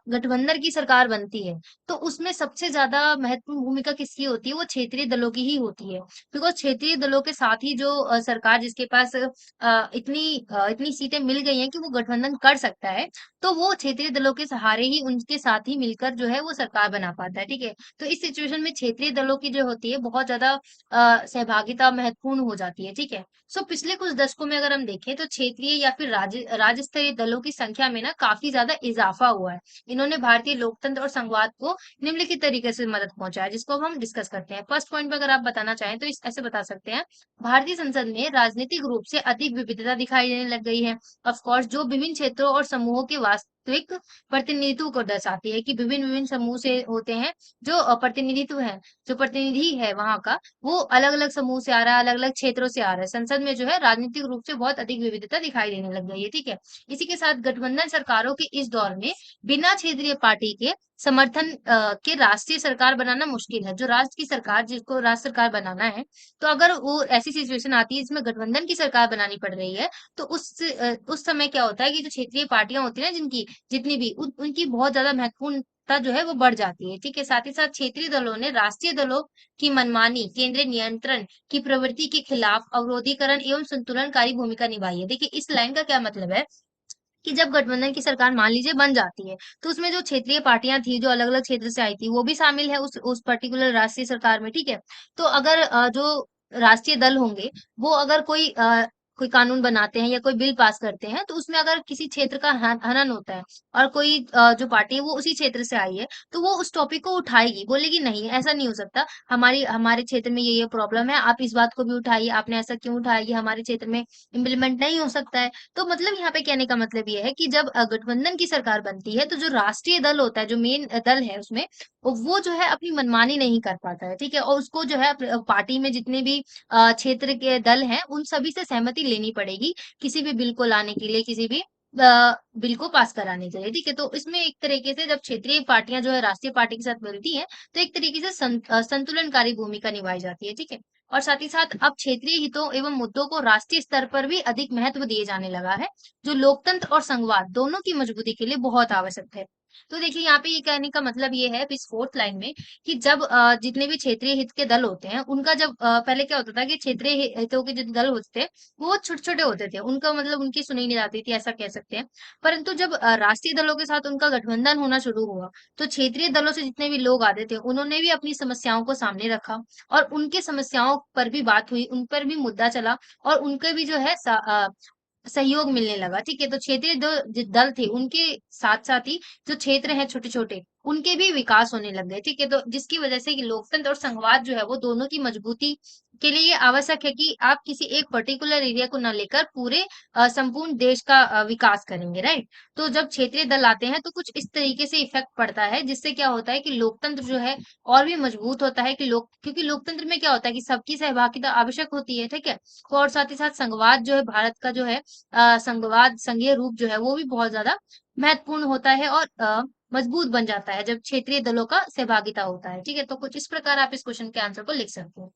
गठबंधन की सरकार बनती है, तो उसमें सबसे ज्यादा महत्वपूर्ण भूमिका किसकी होती है, वो क्षेत्रीय दलों की ही होती है। बिकॉज क्षेत्रीय दलों के साथ ही जो सरकार जिसके पास इतनी सीटें मिल गई हैं कि वो गठबंधन कर सकता है, तो वो क्षेत्रीय दलों के सहारे ही, उनके साथ ही मिलकर जो है वो सरकार बना पाता है, ठीक है। तो इस सिचुएशन में क्षेत्रीय दलों की जो होती है बहुत ज्यादा सहभागिता महत्वपूर्ण हो जाती है, ठीक है। सो पिछले कुछ दशकों में अगर हम देखें तो क्षेत्रीय या फिर राज्य स्तरीय दलों की संख्या में ना काफी ज्यादा इजाफा हुआ है। इन्होंने भारतीय लोकतंत्र और संघवाद को निम्नलिखित तरीके से मदद पहुंचाया, जिसको अब हम डिस्कस करते हैं। फर्स्ट पॉइंट पे अगर आप बताना चाहें तो ऐसे बता सकते हैं, भारतीय संसद में राजनीतिक रूप से अधिक विविधता दिखाई देने लग गई है। ऑफ कोर्स, जो विभिन्न क्षेत्रों और समूहों के वास्तविक प्रतिनिधित्व को दर्शाती है कि विभिन्न विभिन्न समूह से होते हैं, जो प्रतिनिधित्व है, जो प्रतिनिधि है वहां का, वो अलग अलग समूह से आ रहा है, अलग अलग क्षेत्रों से आ रहा है। संसद में जो है राजनीतिक रूप से बहुत अधिक विविधता दिखाई देने लग गई है, ठीक है। इसी के साथ गठबंधन सरकारों के इस दौर में बिना क्षेत्रीय पार्टी के समर्थन के राष्ट्रीय सरकार बनाना मुश्किल है। जो राष्ट्र की सरकार, जिसको राष्ट्र सरकार बनाना है, तो अगर वो ऐसी सिचुएशन आती है जिसमें गठबंधन की सरकार बनानी पड़ रही है, तो उस समय क्या होता है कि जो क्षेत्रीय पार्टियां होती है ना, जिनकी जितनी भी उनकी बहुत ज्यादा महत्वपूर्णता जो है वो बढ़ जाती है, ठीक है। साथ ही साथ क्षेत्रीय दलों ने राष्ट्रीय दलों की मनमानी, केंद्रीय नियंत्रण की प्रवृत्ति के खिलाफ अवरोधीकरण एवं संतुलनकारी भूमिका निभाई है। देखिए, इस लाइन का क्या मतलब है कि जब गठबंधन की सरकार मान लीजिए बन जाती है, तो उसमें जो क्षेत्रीय पार्टियां थी, जो अलग अलग क्षेत्र से आई थी, वो भी शामिल है उस पर्टिकुलर राष्ट्रीय सरकार में, ठीक है। तो अगर जो राष्ट्रीय दल होंगे, वो अगर कोई कानून बनाते हैं या कोई बिल पास करते हैं, तो उसमें अगर किसी क्षेत्र का हनन होता है और कोई जो पार्टी है वो उसी क्षेत्र से आई है, तो वो उस टॉपिक को उठाएगी, बोलेगी नहीं ऐसा नहीं हो सकता, हमारे क्षेत्र में ये प्रॉब्लम है, आप इस बात को भी उठाइए, आपने ऐसा क्यों उठाया, ये हमारे क्षेत्र में इम्प्लीमेंट नहीं हो सकता है। तो मतलब यहाँ पे कहने का मतलब ये है कि जब गठबंधन की सरकार बनती है, तो जो राष्ट्रीय दल होता है, जो मेन दल है उसमें, वो जो है अपनी मनमानी नहीं कर पाता है, ठीक है। और उसको जो है पार्टी में जितने भी क्षेत्र के दल हैं, उन सभी से सहमति लेनी पड़ेगी किसी भी बिल को लाने के लिए, किसी भी बिल को पास कराने के लिए, ठीक है। तो इसमें एक तरीके से जब क्षेत्रीय पार्टियां जो है राष्ट्रीय पार्टी के साथ मिलती हैं, तो एक तरीके से संतुलनकारी भूमिका निभाई जाती है, ठीक है। और साथ ही साथ अब क्षेत्रीय हितों एवं मुद्दों को राष्ट्रीय स्तर पर भी अधिक महत्व दिए जाने लगा है, जो लोकतंत्र और संघवाद दोनों की मजबूती के लिए बहुत आवश्यक है। तो देखिए यहाँ पे ये कहने का मतलब ये है इस फोर्थ लाइन में कि जब जितने भी क्षेत्रीय हित के दल होते हैं उनका जब पहले क्या होता था कि क्षेत्रीय हितों के जो दल होते थे वो छोटे छोटे होते थे, उनका मतलब उनकी सुनी नहीं जाती थी, ऐसा कह सकते हैं। परंतु जब राष्ट्रीय दलों के साथ उनका गठबंधन होना शुरू हुआ तो क्षेत्रीय दलों से जितने भी लोग आते थे उन्होंने भी अपनी समस्याओं को सामने रखा और उनकी समस्याओं पर भी बात हुई, उन पर भी मुद्दा चला और उनके भी जो है सहयोग मिलने लगा। ठीक है, तो क्षेत्रीय जो दल थे उनके साथ साथ ही जो क्षेत्र हैं छोटे छोटे उनके भी विकास होने लग गए। ठीक है, तो जिसकी वजह से कि लोकतंत्र और संघवाद जो है वो दोनों की मजबूती के लिए ये आवश्यक है कि आप किसी एक पर्टिकुलर एरिया को न लेकर पूरे संपूर्ण देश का विकास करेंगे, राइट। तो जब क्षेत्रीय दल आते हैं तो कुछ इस तरीके से इफेक्ट पड़ता है जिससे क्या होता है कि लोकतंत्र जो है और भी मजबूत होता है कि लोग, क्योंकि लोकतंत्र में क्या होता है कि सबकी सहभागिता आवश्यक होती है। ठीक है, तो और साथ ही साथ संघवाद जो है भारत का जो है संघवाद संघीय रूप जो है वो भी बहुत ज्यादा महत्वपूर्ण होता है और मजबूत बन जाता है जब क्षेत्रीय दलों का सहभागिता होता है। ठीक है, तो कुछ इस प्रकार आप इस क्वेश्चन के आंसर को लिख सकते हो।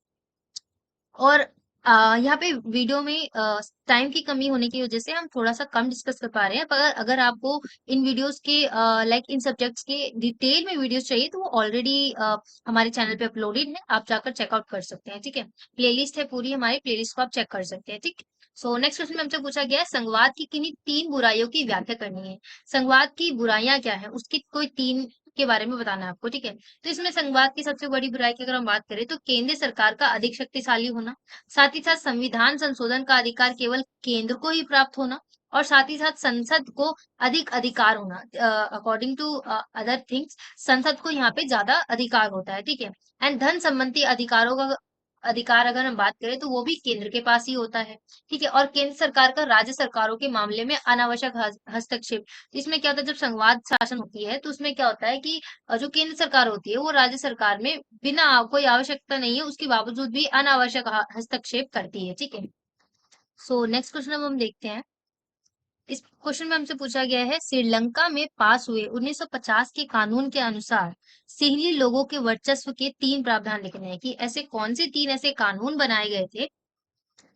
और यहाँ पे वीडियो में टाइम की कमी होने की वजह से हम थोड़ा सा कम डिस्कस कर पा रहे हैं, पर अगर आपको इन वीडियोस के लाइक इन सब्जेक्ट्स के डिटेल में वीडियोस चाहिए तो वो ऑलरेडी हमारे चैनल पे अपलोडेड है, आप जाकर चेकआउट कर सकते हैं। ठीक है, प्लेलिस्ट है पूरी, हमारी प्लेलिस्ट को आप चेक कर सकते हैं। ठीक। सो नेक्स्ट क्वेश्चन में हमसे पूछा गया है संवाद की किन्हीं तीन बुराइयों की व्याख्या करनी है। संवाद की बुराइयां क्या है उसकी कोई तीन के बारे में बताना है आपको। ठीक है, तो इसमें संवाद की सबसे बड़ी बुराई की अगर हम बात करें तो केंद्र सरकार का अधिक शक्तिशाली होना, साथ ही साथ संविधान संशोधन का अधिकार केवल केंद्र को ही प्राप्त होना और साथ ही साथ संसद को अधिक अधिकार होना। अकॉर्डिंग टू अदर थिंग्स संसद को यहाँ पे ज्यादा अधिकार होता है। ठीक है, एंड धन संबंधी अधिकारों का अधिकार अगर हम बात करें तो वो भी केंद्र के पास ही होता है। ठीक है, और केंद्र सरकार का राज्य सरकारों के मामले में अनावश्यक हस्तक्षेप। इसमें क्या होता है जब संवाद शासन होती है तो उसमें क्या होता है कि जो केंद्र सरकार होती है वो राज्य सरकार में बिना कोई आवश्यकता नहीं है उसके बावजूद भी अनावश्यक हस्तक्षेप करती है। ठीक है, सो नेक्स्ट क्वेश्चन अब हम देखते हैं। इस क्वेश्चन में हमसे पूछा गया है श्रीलंका में पास हुए 1950 के कानून के अनुसार सिंहली लोगों के वर्चस्व के तीन प्रावधान लिखने हैं कि ऐसे कौन से तीन ऐसे कानून बनाए गए थे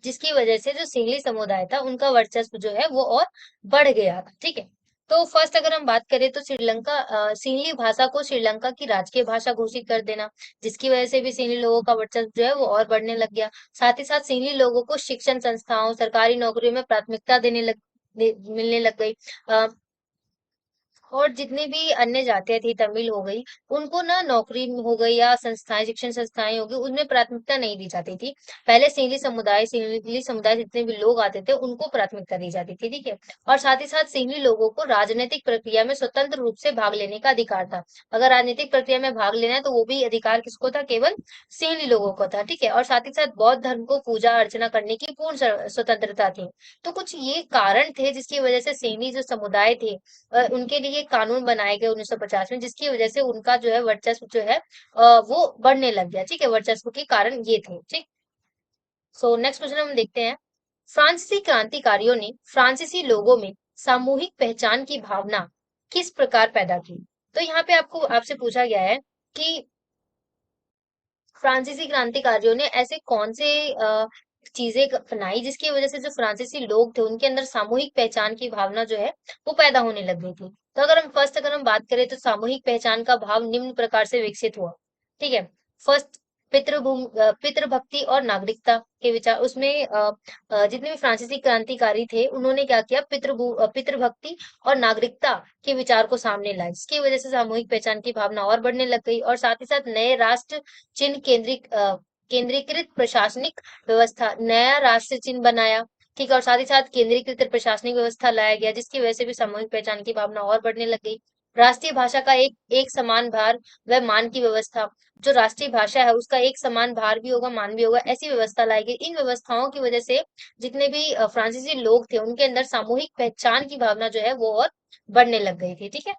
जिसकी वजह से जो सिंहली समुदाय था उनका वर्चस्व जो है वो और बढ़ गया था। ठीक है, तो फर्स्ट अगर हम बात करें तो श्रीलंका सिंहली भाषा को श्रीलंका की राजकीय भाषा घोषित कर देना, जिसकी वजह से भी सिंहली लोगों का वर्चस्व जो है वो और बढ़ने लग गया। साथ ही साथ सिंहली लोगों को शिक्षण संस्थाओं सरकारी नौकरियों में प्राथमिकता मिलने लग गई। और जितनी भी अन्य जातियां थी, तमिल हो गई, उनको ना नौकरी हो गई या संस्थाएं शिक्षण संस्थाएं हो गई उनमें प्राथमिकता नहीं दी जाती थी। पहले सिंहली समुदाय जितने भी लोग आते थे उनको प्राथमिकता दी जाती थी। ठीक है, और साथ ही साथ सिंहली लोगों को राजनीतिक प्रक्रिया में स्वतंत्र रूप से भाग लेने का अधिकार था। अगर राजनीतिक प्रक्रिया में भाग लेना है तो वो भी अधिकार किसको था, केवल सिंहली लोगों को था। ठीक है, और साथ ही साथ बौद्ध धर्म को पूजा अर्चना करने की पूर्ण स्वतंत्रता थी। तो कुछ ये कारण थे जिसकी वजह से सिंहली जो समुदाय थे उनके लिए कानून बनाए गए 1950 में, जिसकी वजह से उनका जो है वर्चस्व जो है वो बढ़ने लग गया। ठीक है, वर्चस्व के कारण ये थे। ठीक, सो नेक्स्ट क्वेश्चन हम देखते हैं। फ्रांसीसी क्रांतिकारियों ने फ्रांसीसी लोगों में सामूहिक पहचान की भावना किस प्रकार पैदा की। तो यहाँ पे आपको आपसे पूछा गया है कि फ्रांसीसी क्रांतिकारियों ने ऐसे कौन से चीजें अपनाई जिसकी वजह से जो फ्रांसीसी लोग थे उनके अंदर सामूहिक पहचान की भावना जो है वो पैदा होने लग गई थी। तो अगर हम बात करें तो सामूहिक पहचान का भाव निम्न प्रकार से विकसित हुआ। ठीक है, फर्स्ट पितृभक्ति और नागरिकता के विचार उसमें जितने भी फ्रांसीसी क्रांतिकारी थे उन्होंने क्या किया, पितृभक्ति और नागरिकता के विचार को सामने लाए, जिसकी वजह से सामूहिक पहचान की भावना और बढ़ने लग गई। और साथ ही साथ नए राष्ट्र चिन्ह केंद्रीकृत प्रशासनिक व्यवस्था, नया राष्ट्र चिन्ह बनाया। ठीक है, और साथ ही साथ केंद्रीकृत प्रशासनिक व्यवस्था लाया गया जिसकी वजह से भी सामूहिक पहचान की भावना और बढ़ने लग गई। राष्ट्रीय भाषा का एक समान भार व मान की व्यवस्था, जो राष्ट्रीय भाषा है उसका एक समान भार भी होगा मान भी होगा, ऐसी व्यवस्था लाई गई। इन व्यवस्थाओं की वजह से जितने भी फ्रांसीसी लोग थे उनके अंदर सामूहिक पहचान की भावना जो है वो और बढ़ने लग गई थी। ठीक है,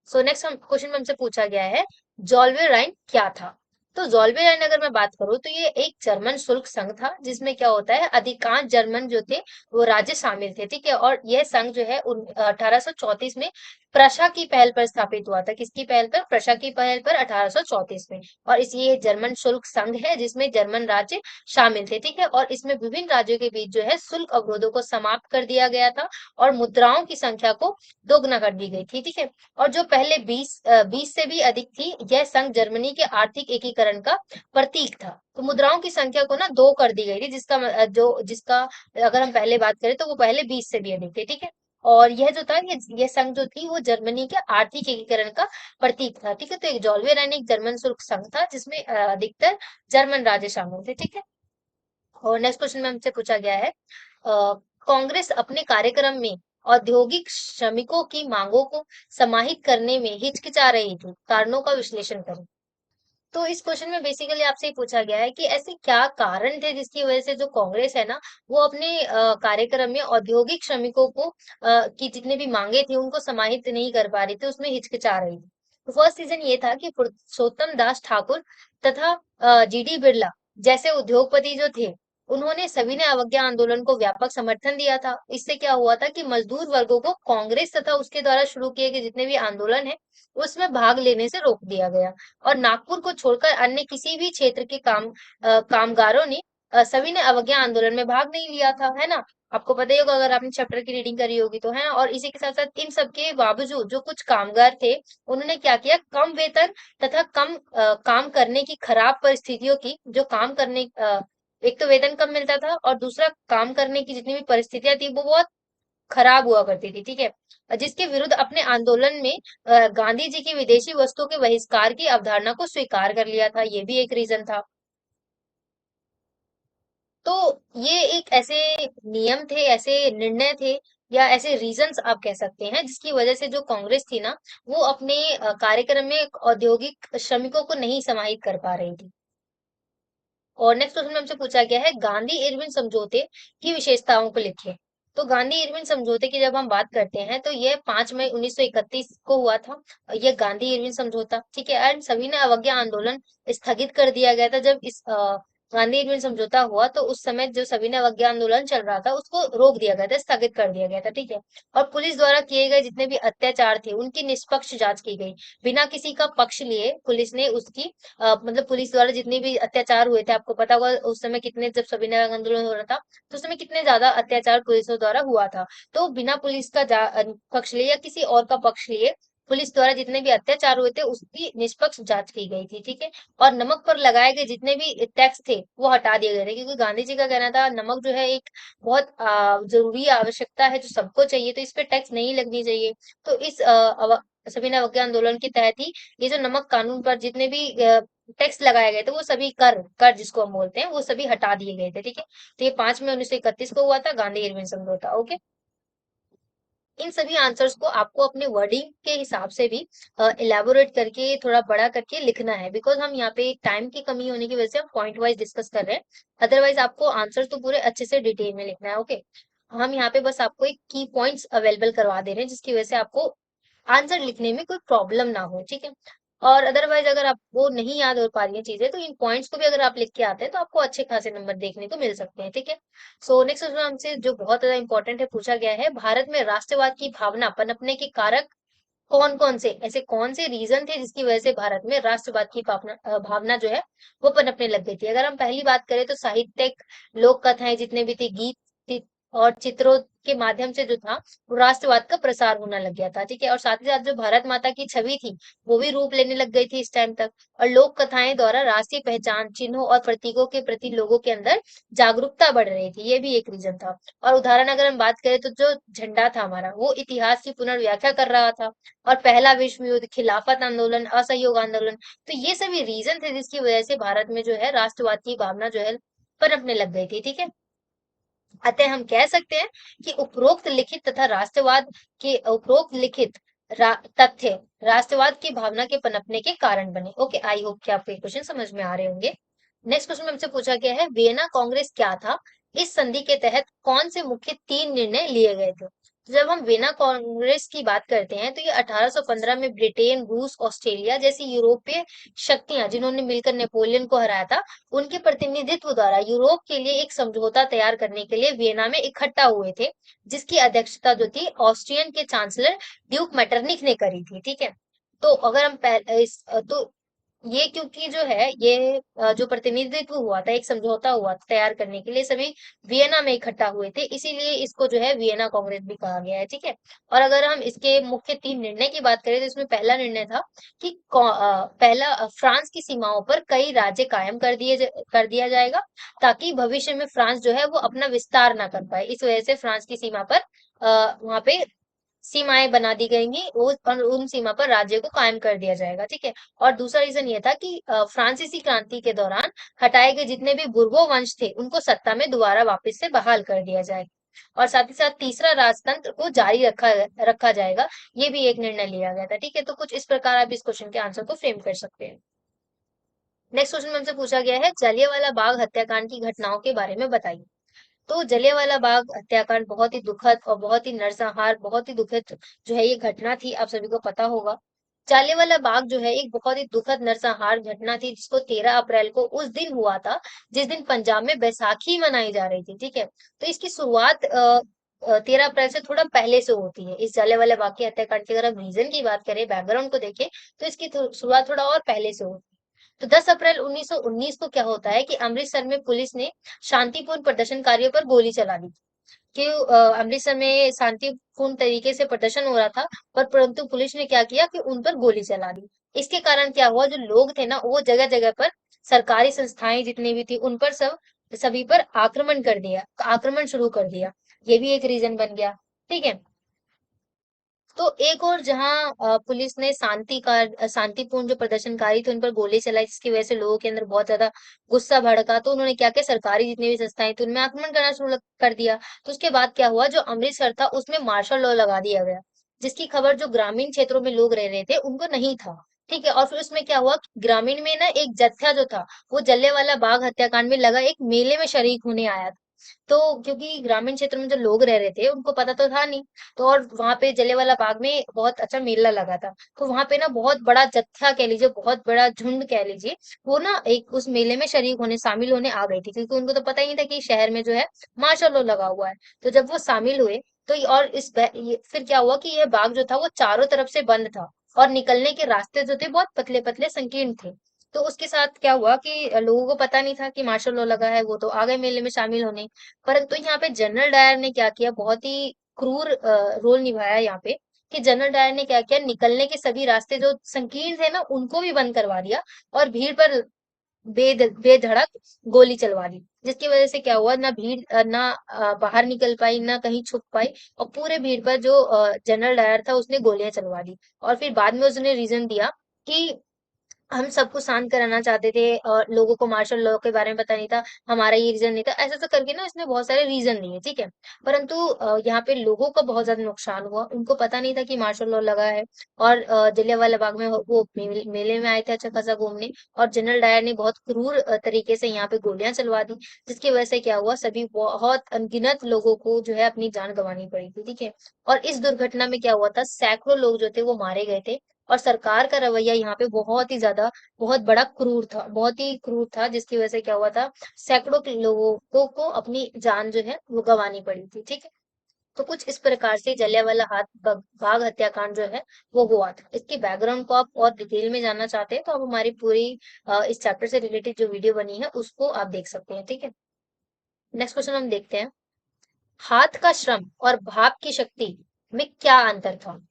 सो नेक्स्ट क्वेश्चन में हमसे पूछा गया है जोल्वेराइन क्या था। तो जोल्वेराइन अगर मैं बात करूं तो ये एक जर्मन शुल्क संघ था जिसमें क्या होता है अधिकांश जर्मन जो थे वो राज्य शामिल थे। ठीक है, और यह संघ जो है 1834 में प्रशा की पहल पर स्थापित हुआ था। किसकी पहल पर? प्रशा की पहल पर 1834 में। और इस ये जर्मन शुल्क संघ है जिसमें जर्मन राज्य शामिल थे, ठीक है। और इसमें विभिन्न राज्यों के बीच जो है शुल्क अवरोधों को समाप्त कर दिया गया था और मुद्राओं की संख्या को दोगुना कर दी गई थी, ठीक है। और जो पहले 20 से भी अधिक थी, यह संघ जर्मनी के आर्थिक एकीकरण का प्रतीक था। तो मुद्राओं की संख्या को ना 2 कर दी गई थी, जिसका अगर हम पहले बात करें तो वो पहले 20 से भी अधिक थे, ठीक है। और यह जो था, ये संघ जो थी वो जर्मनी के आर्थिक एकीकरण का प्रतीक था, ठीक है। तो एक जॉल्वेराइन एक जर्मन शुल्क संघ था जिसमें अधिकतर जर्मन राज्य शामिल थे, ठीक है। और नेक्स्ट क्वेश्चन में हमसे पूछा गया है, कांग्रेस अपने कार्यक्रम में औद्योगिक श्रमिकों की मांगों को समाहित करने में हिचकिचा रही थी, कारणों का विश्लेषण करें। तो इस क्वेश्चन में बेसिकली आपसे ये पूछा गया है कि ऐसे क्या कारण थे जिसकी वजह से जो कांग्रेस है ना, वो अपने कार्यक्रम में औद्योगिक श्रमिकों को की जितने भी मांगे थी उनको समाहित नहीं कर पा रही थी, उसमें हिचकिचा रही थी। तो फर्स्ट रीजन ये था कि पुरुषोत्तम दास ठाकुर तथा जीडी बिरला जैसे उद्योगपति जो थे, उन्होंने सविनय अवज्ञा आंदोलन को व्यापक समर्थन दिया था। इससे क्या हुआ था कि मजदूर वर्गों को कांग्रेस तथा उसके द्वारा शुरू किए गए जितने भी आंदोलन है उसमें भाग लेने से रोक दिया गया। और नागपुर को छोड़कर अन्य किसी भी क्षेत्र के कामगारों ने सविनय अवज्ञा आंदोलन में भाग नहीं लिया था, है ना। आपको पता ही होगा अगर आपने चैप्टर की रीडिंग करी होगी तो, है ना। और इसी के साथ साथ इन सब के बावजूद जो कुछ कामगार थे उन्होंने क्या किया, कम वेतन तथा कम काम करने की खराब परिस्थितियों की, जो काम करने एक तो वेतन कम मिलता था और दूसरा काम करने की जितनी भी परिस्थितियां थी वो बहुत खराब हुआ करती थी, ठीक है। जिसके विरुद्ध अपने आंदोलन में गांधी जी की विदेशी वस्तुओं के बहिष्कार की अवधारणा को स्वीकार कर लिया था, ये भी एक रीजन था। तो ये एक ऐसे नियम थे, ऐसे निर्णय थे, या ऐसे रीजंस आप कह सकते हैं जिसकी वजह से जो कांग्रेस थी ना, वो अपने कार्यक्रम में औद्योगिक श्रमिकों को नहीं समाहित कर पा रही थी। और नेक्स्ट क्वेश्चन में हमसे पूछा गया है, गांधी इरविन समझौते की विशेषताओं को लिखिए। तो गांधी इरविन समझौते की जब हम बात करते हैं तो ये 5 मई 1931 को हुआ था। ये गांधी इरविन समझौता, ठीक है। एंड सविनय अवज्ञा आंदोलन स्थगित कर दिया गया था जब इस गांधी इरविन समझौता हुआ। तो उस समय जो सविनय अवज्ञा आंदोलन चल रहा था उसको रोक दिया गया था, स्थगित कर दिया गया था, ठीक है। और पुलिस द्वारा किए गए जितने भी अत्याचार थे उनकी निष्पक्ष जांच की गई। बिना किसी का पक्ष लिए पुलिस ने उसकी मतलब पुलिस द्वारा जितने भी अत्याचार हुए थे, आपको पता होगा उस समय कितने, जब सविनय आंदोलन हो रहा था तो उस समय कितने ज्यादा अत्याचार पुलिसों द्वारा हुआ था। तो बिना पुलिस का पक्ष लिए या किसी और का पक्ष लिए पुलिस द्वारा जितने भी अत्याचार हुए थे उसकी निष्पक्ष जांच की गई थी, ठीक है। और नमक पर लगाए गए जितने भी टैक्स थे वो हटा दिए गए थे, क्योंकि गांधी जी का कहना था नमक जो है एक बहुत जरूरी आवश्यकता है जो सबको चाहिए, तो इस पे टैक्स नहीं लगनी चाहिए। तो इस सविनय अवज्ञा आंदोलन के तहत ही ये जो नमक कानून पर जितने भी टैक्स लगाए गए थे वो सभी कर कर जिसको हम बोलते हैं वो सभी हटा दिए गए थे, ठीक है। तो ये 5 मई 1931 को हुआ था गांधी इरविन समझौता, ओके। इन सभी आंसर्स को आपको अपने वर्डिंग के हिसाब से भी इलेबोरेट करके थोड़ा बड़ा करके लिखना है, बिकॉज हम यहाँ पे टाइम की कमी होने की वजह से हम पॉइंट वाइज डिस्कस कर रहे हैं। अदरवाइज आपको आंसर तो पूरे अच्छे से डिटेल में लिखना है, ओके। हम यहाँ पे बस आपको एक की पॉइंट्स अवेलेबल करवा दे रहे हैं जिसकी वजह से आपको आंसर लिखने में कोई प्रॉब्लम ना हो, ठीक है। और अदरवाइज अगर आपको नहीं याद हो पा रही है चीजें तो इन पॉइंट्स को भी अगर आप लिख के आते हैं तो आपको अच्छे खासे नंबर देखने को मिल सकते हैं, ठीक है। सो नेक्स्ट क्वेश्चन हमसे जो बहुत ज्यादा इंपॉर्टेंट है पूछा गया है, भारत में राष्ट्रवाद की भावना पनपने के कारक कौन कौन से, ऐसे कौन से रीजन थे जिसकी वजह से भारत में राष्ट्रवाद की भावना जो है वो पनपने लग गई थी। अगर हम पहली बात करें तो साहित्यिक लोक कथाएं जितने भी थे, गीत और चित्रों के माध्यम से जो था वो राष्ट्रवाद का प्रसार होना लग गया था, ठीक है। और साथ ही साथ जो भारत माता की छवि थी वो भी रूप लेने लग गई थी इस टाइम तक। और लोक कथाएं द्वारा राष्ट्रीय पहचान चिन्हों और प्रतीकों के प्रति लोगों के अंदर जागरूकता बढ़ रही थी, ये भी एक रीजन था। और उदाहरण अगर हम बात करें तो जो झंडा था हमारा वो इतिहास की पुनर्व्याख्या कर रहा था। और पहला विश्व युद्ध, खिलाफत आंदोलन, असहयोग आंदोलन, तो ये सभी रीजन थे जिसकी वजह से भारत में जो है राष्ट्रवाद की भावना जो है पनपने लग गई थी, ठीक है। अतः हम कह सकते हैं कि उपरोक्त लिखित तथा राष्ट्रवाद के उपरोक्त लिखित तथ्य राष्ट्रवाद की भावना के पनपने के कारण बने, ओके। आई होप कि आपको ये क्वेश्चन समझ में आ रहे होंगे। नेक्स्ट क्वेश्चन में हमसे पूछा गया है, वियना कांग्रेस क्या था, इस संधि के तहत कौन से मुख्य 3 निर्णय लिए गए थे। जब हम वियना कांग्रेस की बात करते हैं तो ये 1815 में ब्रिटेन, रूस, ऑस्ट्रेलिया जैसी यूरोपीय शक्तियां जिन्होंने मिलकर नेपोलियन को हराया था, उनके प्रतिनिधित्व द्वारा यूरोप के लिए एक समझौता तैयार करने के लिए वियना में इकट्ठा हुए थे, जिसकी अध्यक्षता जो थी ऑस्ट्रियन के चांसलर ड्यूक मेटरनिख ने करी थी। ठीक है, तो अगर हम तो ये क्योंकि जो है ये जो प्रतिनिधित्व हुआ था, एक समझौता हुआ था तैयार करने के लिए, सभी वियना में इकट्ठा हुए थे, इसीलिए इसको जो है वियना कांग्रेस भी कहा गया है। ठीक है, और अगर हम इसके मुख्य 3 निर्णय की बात करें तो इसमें पहला निर्णय था कि पहला फ्रांस की सीमाओं पर कई राज्य कायम कर दिया जाएगा, ताकि भविष्य में फ्रांस जो है वो अपना विस्तार ना कर पाए। इस वजह से फ्रांस की सीमा पर वहां पे सीमाएं बना दी गई और उन सीमा पर राज्य को कायम कर दिया जाएगा। ठीक है, और दूसरा रीजन ये था कि फ्रांसीसी क्रांति के दौरान हटाए गए जितने भी बुर्बो वंश थे उनको सत्ता में दोबारा वापस से बहाल कर दिया जाए, और साथ ही साथ तीसरा राजतंत्र को जारी रखा रखा जाएगा। ये भी एक निर्णय लिया गया था। ठीक है, तो कुछ इस प्रकार आप इस क्वेश्चन के आंसर को फ्रेम कर सकते हैं। नेक्स्ट क्वेश्चन हमसे पूछा गया है, जलियांवाला बाग हत्याकांड की घटनाओं के बारे में बताइए। तो जलियांवाला बाग हत्याकांड बहुत ही दुखद और बहुत ही नरसंहार, बहुत ही दुखद जो है ये घटना थी, आप सभी को पता होगा। जलियांवाला बाग जो है एक बहुत ही दुखद नरसंहार घटना थी, जिसको 13 अप्रैल को उस दिन हुआ था जिस दिन पंजाब में बैसाखी मनाई जा रही थी। ठीक है, तो इसकी शुरुआत 13 अप्रैल से थोड़ा पहले से होती है। इस जलियांवाला बाग की हत्याकांड की अगर हम रीजन की बात करें, बैकग्राउंड को देखें, तो इसकी शुरुआत थोड़ा और पहले से होती है। तो 10 अप्रैल 1919 को क्या होता है कि अमृतसर में पुलिस ने शांतिपूर्ण प्रदर्शनकारियों पर गोली चला दी। कि अमृतसर में शांतिपूर्ण तरीके से प्रदर्शन हो रहा था, पर परंतु पुलिस ने क्या किया कि उन पर गोली चला दी। इसके कारण क्या हुआ, जो लोग थे ना वो जगह जगह पर, सरकारी संस्थाएं जितनी भी थी उन पर सभी पर आक्रमण शुरू कर दिया। ये भी एक रीजन बन गया। ठीक है, तो एक और जहां पुलिस ने शांतिपूर्ण जो प्रदर्शनकारी थे उन पर गोली चलाई, जिसकी वजह से लोगों के अंदर बहुत ज्यादा गुस्सा भड़का, तो उन्होंने क्या किया, सरकारी जितनी भी संस्थाएं थी उनमें आक्रमण करना शुरू कर दिया। तो उसके बाद क्या हुआ, जो अमृतसर था उसमें मार्शल लॉ लगा दिया गया, जिसकी खबर जो ग्रामीण क्षेत्रों में लोग रह रहे थे उनको नहीं था। ठीक है, और फिर उसमें क्या हुआ, ग्रामीण में ना एक जत्था जो था वो जलियांवाला बाग हत्याकांड में लगा एक मेले में शरीक होने आया था। तो क्योंकि ग्रामीण क्षेत्र में जो लोग रह रहे थे उनको पता तो था नहीं, तो और वहां पे जलियांवाला बाग में बहुत अच्छा मेला लगा था, तो वहां पे ना बहुत बड़ा जत्था कह लीजिए, बहुत बड़ा झुंड कह लीजिए, वो ना एक उस मेले में शरीक होने शामिल होने आ गई थी, क्योंकि उनको तो पता ही नहीं था कि शहर में जो है मार्शल लॉ लगा हुआ है। तो जब वो शामिल हुए तो फिर क्या हुआ कि यह बाग जो था वो चारों तरफ से बंद था, और निकलने के रास्ते जो थे बहुत पतले पतले संकीर्ण थे। तो उसके साथ क्या हुआ कि लोगों को पता नहीं था कि मार्शल लॉ लगा है, वो तो आ गए मेले में शामिल होने। परंतु यहाँ पे जनरल डायर ने क्या किया, बहुत ही क्रूर रोल निभाया यहाँ पे, कि जनरल डायर ने क्या किया, निकलने के सभी रास्ते जो संकीर्ण थे ना उनको भी बंद करवा दिया, और भीड़ पर बेधड़क गोली चलवा दी, जिसकी वजह से क्या हुआ, ना भीड़ बाहर निकल पाई, ना कहीं छुप पाई, और पूरे भीड़ पर जो जनरल डायर था उसने गोलियां चलवा दी। और फिर बाद में उसने रीजन दिया कि हम सबको शांत कराना चाहते थे और लोगों को मार्शल लॉ के बारे में पता नहीं था, हमारा ये रीजन नहीं था, ऐसा ऐसा करके ना इसने बहुत सारे रीजन दिए। ठीक है, परंतु यहाँ पे लोगों को बहुत ज्यादा नुकसान हुआ, उनको पता नहीं था कि मार्शल लॉ लगा है, और जलियांवाला बाग में वो मेले में आए थे अच्छा खासा घूमने, और जनरल डायर ने बहुत क्रूर तरीके से यहाँ पे गोलियां चलवा दी, जिसकी वजह से क्या हुआ, सभी बहुत अनगिनत लोगों को जो है अपनी जान गंवानी पड़ी थी। ठीक है, और इस दुर्घटना में क्या हुआ था, सैकड़ों लोग जो थे वो मारे गए थे, और सरकार का रवैया यहाँ पे बहुत ही ज्यादा, बहुत बड़ा क्रूर था, बहुत ही क्रूर था, जिसकी वजह से क्या हुआ था, सैकड़ों के लोगों को अपनी जान जो है वो गंवानी पड़ी थी। ठीक है, तो कुछ इस प्रकार से जलियांवाला बाग हत्याकांड जो है वो हुआ था। इसके बैकग्राउंड को आप और डिटेल में जानना चाहते हैं तो आप हमारी पूरी इस चैप्टर से रिलेटेड जो वीडियो बनी है उसको आप देख सकते हैं। ठीक है, नेक्स्ट क्वेश्चन हम देखते हैं, हाथ का श्रम और भाप की शक्ति में क्या अंतर था।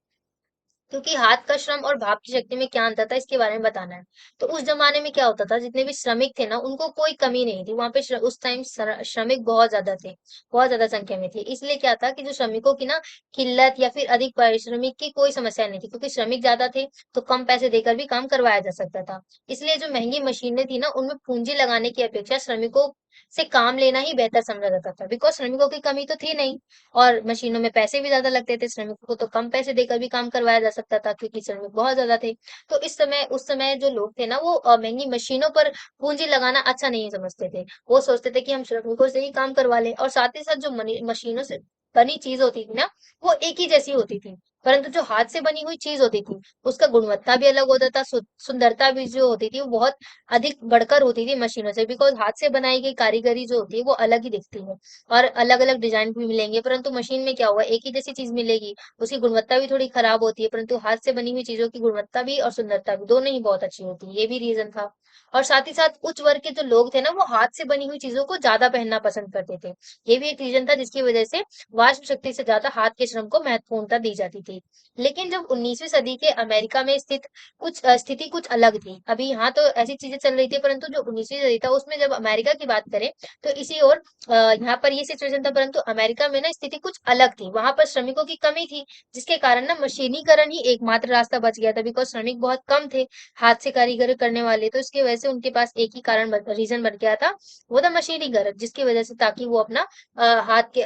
क्योंकि हाथ का श्रम और भाप की शक्ति में क्या अंतर था इसके बारे में बताना है। तो उस जमाने में क्या होता था, जितने भी श्रमिक थे ना उनको कोई कमी नहीं थी वहां पे, उस टाइम श्रमिक बहुत ज्यादा थे, बहुत ज्यादा संख्या में थे, इसलिए क्या था कि जो श्रमिकों की ना किल्लत या फिर अधिक पारिश्रमिक की कोई समस्या नहीं थी, क्योंकि श्रमिक ज्यादा थे तो कम पैसे देकर भी काम करवाया जा सकता था। इसलिए जो महंगी मशीनें थी ना उनमें पूंजी लगाने की अपेक्षा श्रमिकों से काम लेना ही बेहतर समझा जाता था, बिकॉज श्रमिकों की कमी तो थी नहीं, और मशीनों में पैसे भी ज्यादा लगते थे, श्रमिकों को तो कम पैसे देकर भी काम करवाया जा सकता था क्योंकि श्रमिक बहुत ज्यादा थे। तो उस समय जो लोग थे ना वो महंगी मशीनों पर पूंजी लगाना अच्छा नहीं समझते थे, वो सोचते थे कि हम श्रमिकों से ही काम करवा लें, और साथ ही साथ जो मशीनों से बनी चीज होती थी ना, वो एक ही जैसी होती थी। परंतु जो हाथ से बनी हुई चीज होती थी, उसका गुणवत्ता भी अलग होता था, सुंदरता भी जो होती थी वो बहुत अधिक बढ़कर होती थी मशीनों से, बिकॉज हाथ से बनाई गई कारीगरी जो होती है वो अलग ही दिखती है। और अलग अलग डिजाइन भी मिलेंगे, परंतु मशीन में क्या हुआ, एक ही जैसी चीज मिलेगी, उसकी गुणवत्ता भी थोड़ी खराब होती है। परंतु हाथ से बनी हुई चीजों की गुणवत्ता भी और सुंदरता भी दोनों ही बहुत अच्छी होती है, ये भी रीजन था। और साथ ही साथ उच्च वर्ग के जो लोग थे ना, वो हाथ से बनी हुई चीजों को ज्यादा पहनना पसंद करते थे। ये भी एक रीजन था जिसकी वजह से वास्तु शक्ति से ज्यादा हाथ के श्रम को महत्वपूर्णता दी जाती थी। लेकिन जब 19वीं सदी के अमेरिका में स्थित स्थिति कुछ अलग थी। अभी यहाँ तो ऐसी चीजें चल रही थी, परंतु जो 19वीं सदी था उसमें जब अमेरिका की बात करें तो इसी ओर यहाँ पर ये सिचुएशन था। परंतु अमेरिका में ना स्थिति कुछ अलग थी, वहां पर श्रमिकों की कमी थी, जिसके कारण ना मशीनीकरण ही एकमात्र रास्ता बच गया था, बिकॉज श्रमिक बहुत कम थे हाथ से कारीगरी करने वाले। तो इसकी वजह से उनके पास एक ही कारण रीजन बन गया था, वो था मशीनीकरण, जिसकी वजह से ताकि वो अपना हाथ के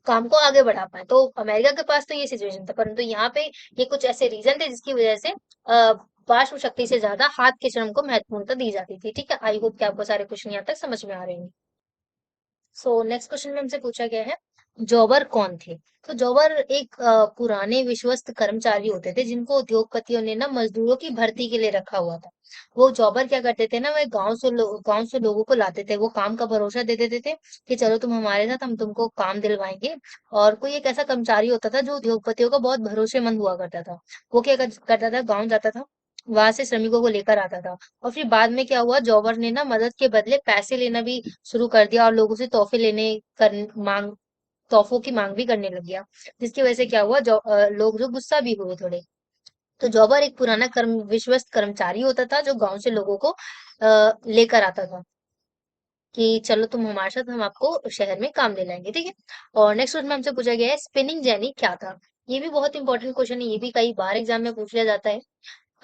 काम को आगे बढ़ा पाए। तो अमेरिका के पास तो ये सिचुएशन था, परंतु यहाँ पे ये कुछ ऐसे रीजन थे जिसकी वजह से वाष्प शक्ति से ज्यादा हाथ के श्रम को महत्वपूर्णता दी जाती थी। ठीक है, आई होप कि आपको सारे क्वेश्चन यहाँ तक समझ में आ रहे हैं। सो नेक्स्ट क्वेश्चन में हमसे पूछा गया है, जॉबर कौन थे। तो जॉबर एक पुराने विश्वस्त कर्मचारी होते थे, जिनको उद्योगपतियों ने ना मजदूरों की भर्ती के लिए रखा हुआ था। वो जॉबर क्या करते थे ना, वे गांव से लोगों को लाते थे, वो काम का भरोसा दे देते थे कि चलो तुम हमारे साथ, हम तुमको काम दिलवाएंगे। और कोई एक ऐसा कर्मचारी होता था जो उद्योगपतियों का बहुत भरोसेमंद हुआ करता था। वो क्या करता था, गाँव जाता था, वहां से श्रमिकों को लेकर आता था। और फिर बाद में क्या हुआ, जॉबर ने ना मदद के बदले पैसे लेना भी शुरू कर दिया, और लोगों से तोहफे लेने कर मांग तोहफों की मांग भी करने लग गया। जिसकी वजह से क्या हुआ, लोग जो गुस्सा भी हुए थोड़े। तो जॉबर एक पुराना विश्वस्त कर्मचारी होता था, जो गांव से लोगों को लेकर आता था कि चलो तुम हमारे साथ, हम आपको शहर में काम दिलाएंगे। ठीक है। और नेक्स्ट क्वेश्चन में हमसे पूछा गया है, स्पिनिंग जेनी क्या था। ये भी बहुत इंपॉर्टेंट क्वेश्चन है, ये भी कई बार एग्जाम में पूछ लिया जाता है।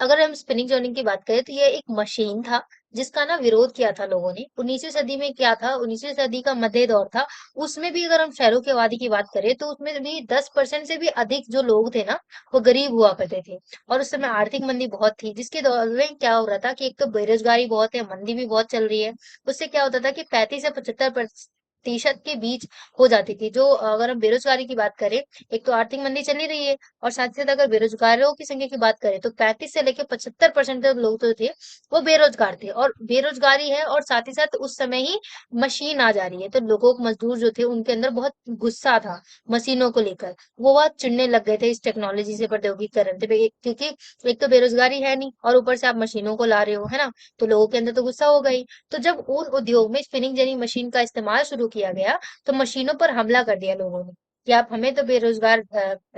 अगर हम स्पिनिंग जर्नी की बात करें तो ये एक मशीन था, जिसका ना विरोध किया था लोगों ने 19वीं सदी में। क्या था, 19वीं सदी का मध्य दौर था। उसमें भी अगर हम शहरों की आबादी की बात करें तो उसमें भी 10% से भी अधिक जो लोग थे ना, वो गरीब हुआ करते थे। और उस समय आर्थिक मंदी बहुत थी, जिसके दौर में क्या हो रहा था कि एक तो बेरोजगारी बहुत है, मंदी भी बहुत चल रही है। उससे क्या होता था कि 35 से 75% के बीच हो जाती थी। जो अगर हम बेरोजगारी की बात करें, एक तो आर्थिक मंदी चली रही है, और साथ ही साथ अगर बेरोजगारों की संख्या की बात करें तो 35 से लेकर 75% तक लोग जो थे वो बेरोजगार थे। और बेरोजगारी है, और साथ ही साथ उस समय ही मशीन आ जा रही है, तो लोगों मजदूर जो थे उनके अंदर बहुत गुस्सा था मशीनों को लेकर। वो बहुत चिढ़ने लग गए थे इस टेक्नोलॉजी से, प्रौद्योगिकीकरण से, क्योंकि एक तो बेरोजगारी है नहीं, और ऊपर से आप मशीनों को ला रहे हो, है ना। तो लोगों के अंदर तो गुस्सा हो गई। तो जब उन उद्योग में स्पिनिंग जेनी मशीन का इस्तेमाल शुरू किया गया, तो मशीनों पर हमला कर दिया लोगों ने कि आप हमें तो बेरोजगार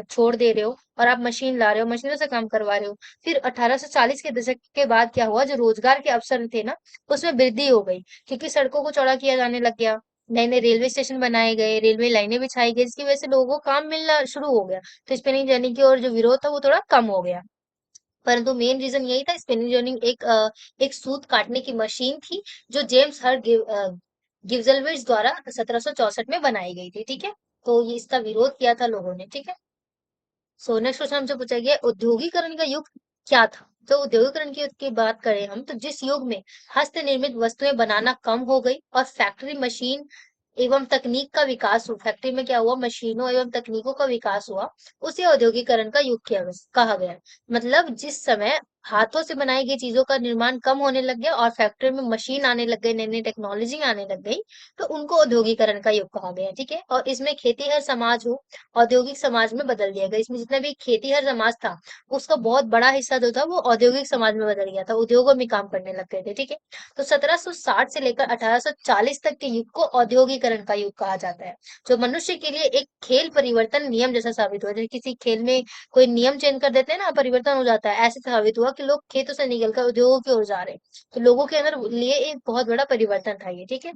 छोड़ दे रहे हो, और आप मशीन ला रहे हो, मशीनों से काम करवा रहे हो। फिर 1840 के दशक के बाद क्या हुआ, जो रोजगार के अवसर थे ना, उसमें वृद्धि हो गई, क्योंकि सड़कों को चौड़ा किया जाने लग गया, नए नए रेलवे स्टेशन बनाए गए, रेलवे लाइनें बिछाई गई, जिसकी वजह से लोगों को काम मिलना शुरू हो गया। तो स्पिनिंग जेनी की ओर जो विरोध था वो थोड़ा कम हो गया। परंतु मेन रीजन यही था, स्पिनिंग जेनी एक सूत काटने की मशीन थी, जो जेम्स हर गिव्जलविट्ज द्वारा 1764 में बनाई गई थी। ठीक है। तो ये इसका विरोध किया था लोगों ने। ठीक है। सो नेक्स्ट क्वेश्चन हमसे पूछा गया, औद्योगिकरण का युग क्या था। तो औद्योगिकरण की बात करें हम, तो जिस युग में हस्त निर्मित वस्तुएं बनाना कम हो गई और फैक्ट्री मशीन एवं तकनीक का विकास हुआ, फैक्ट्री में क्या हुआ, मशीनों एवं तकनीकों का विकास हुआ, उसे औद्योगिकरण का युग कहा गया। मतलब जिस समय हाथों से बनाई गई चीजों का निर्माण कम होने लग गया, और फैक्ट्री में मशीन आने लग गई, नई नई टेक्नोलॉजी आने लग गई, तो उनको औद्योगिकरण का युग कहा गया। ठीक है। और इसमें खेतीहर समाज हो औद्योगिक समाज में बदल दिया गया। इसमें जितना भी खेतीहर समाज था, उसका बहुत बड़ा हिस्सा जो था वो औद्योगिक समाज में बदल गया था, उद्योगों में काम करने लग गए थे। ठीक है। तो 1760 से लेकर 1840 तक के युग को औद्योगिकरण का युग कहा जाता है, जो मनुष्य के लिए एक खेल परिवर्तन नियम जैसा साबित हुआ। जैसे किसी खेल में कोई नियम चेंज कर देते हैं ना, परिवर्तन हो जाता है, ऐसे साबित हुआ कि लोग खेतों से निकलकर उद्योगों की ओर जा रहे हैं। तो लोगों के अंदर लिए एक बहुत बड़ा परिवर्तन था ये। ठीक है।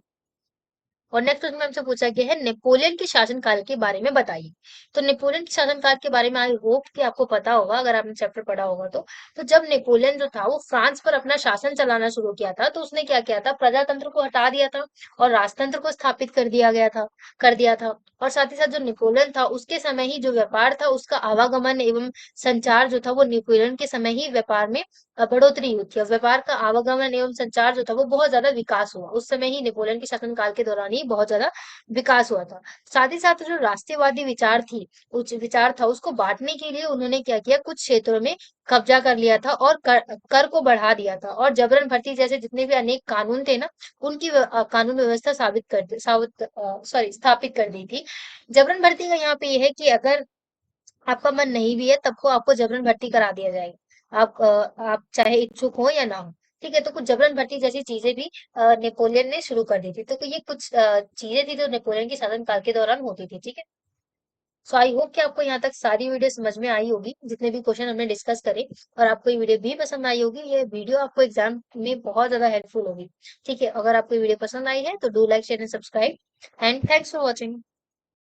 और नेक्स्ट क्वेश्चन में हमसे पूछा गया है, नेपोलियन के शासनकाल के बारे में बताइए। तो नेपोलियन के शासनकाल के बारे में आई होप कि आपको पता होगा, अगर आपने चैप्टर पढ़ा होगा तो जब नेपोलियन जो था वो फ्रांस पर अपना शासन चलाना शुरू किया था, तो उसने क्या किया था, प्रजातंत्र को हटा दिया था और राजतंत्र को स्थापित कर दिया था। और साथ ही साथ जो नेपोलियन था, उसके समय ही जो व्यापार था उसका आवागमन एवं संचार जो था, वो नेपोलियन के समय ही व्यापार में बढ़ोतरी हुई थी, और व्यापार का आवागमन एवं संचार जो था वो बहुत ज्यादा विकास हुआ। उस समय ही नेपोलियन के शासनकाल के दौरान ही भी बहुत ज्यादा विकास हुआ था। साथ ही साथ जो राष्ट्रवादी विचार थी, उस विचार था, उसको बांटने के लिए उन्होंने क्या किया, कुछ क्षेत्रों में कब्जा कर लिया था और कर को बढ़ा दिया था, और जबरन भर्ती जैसे जितने भी अनेक कानून थे ना, उनकी कानून व्यवस्था स्थापित कर दी थी। जबरन भर्ती का यहाँ पे ये है कि अगर आपका मन नहीं भी है तब को आपको जबरन भर्ती करा दिया जाएगा, आप चाहे इच्छुक हो या ना हो। ठीक है, तो कुछ जबरन भर्ती जैसी चीजें भी नेपोलियन ने शुरू कर दी थी। तो ये कुछ चीजें थी जो नेपोलियन के शासनकाल के दौरान होती थी। ठीक है, सो आई होप कि आपको यहाँ तक सारी वीडियो समझ में आई होगी, जितने भी क्वेश्चन हमने डिस्कस करे, और आपको ये वीडियो भी पसंद आई होगी। ये वीडियो आपको एग्जाम में बहुत ज्यादा हेल्पफुल होगी। ठीक है, अगर आपको ये वीडियो पसंद आई है तो do like share and subscribe, and thanks for watching.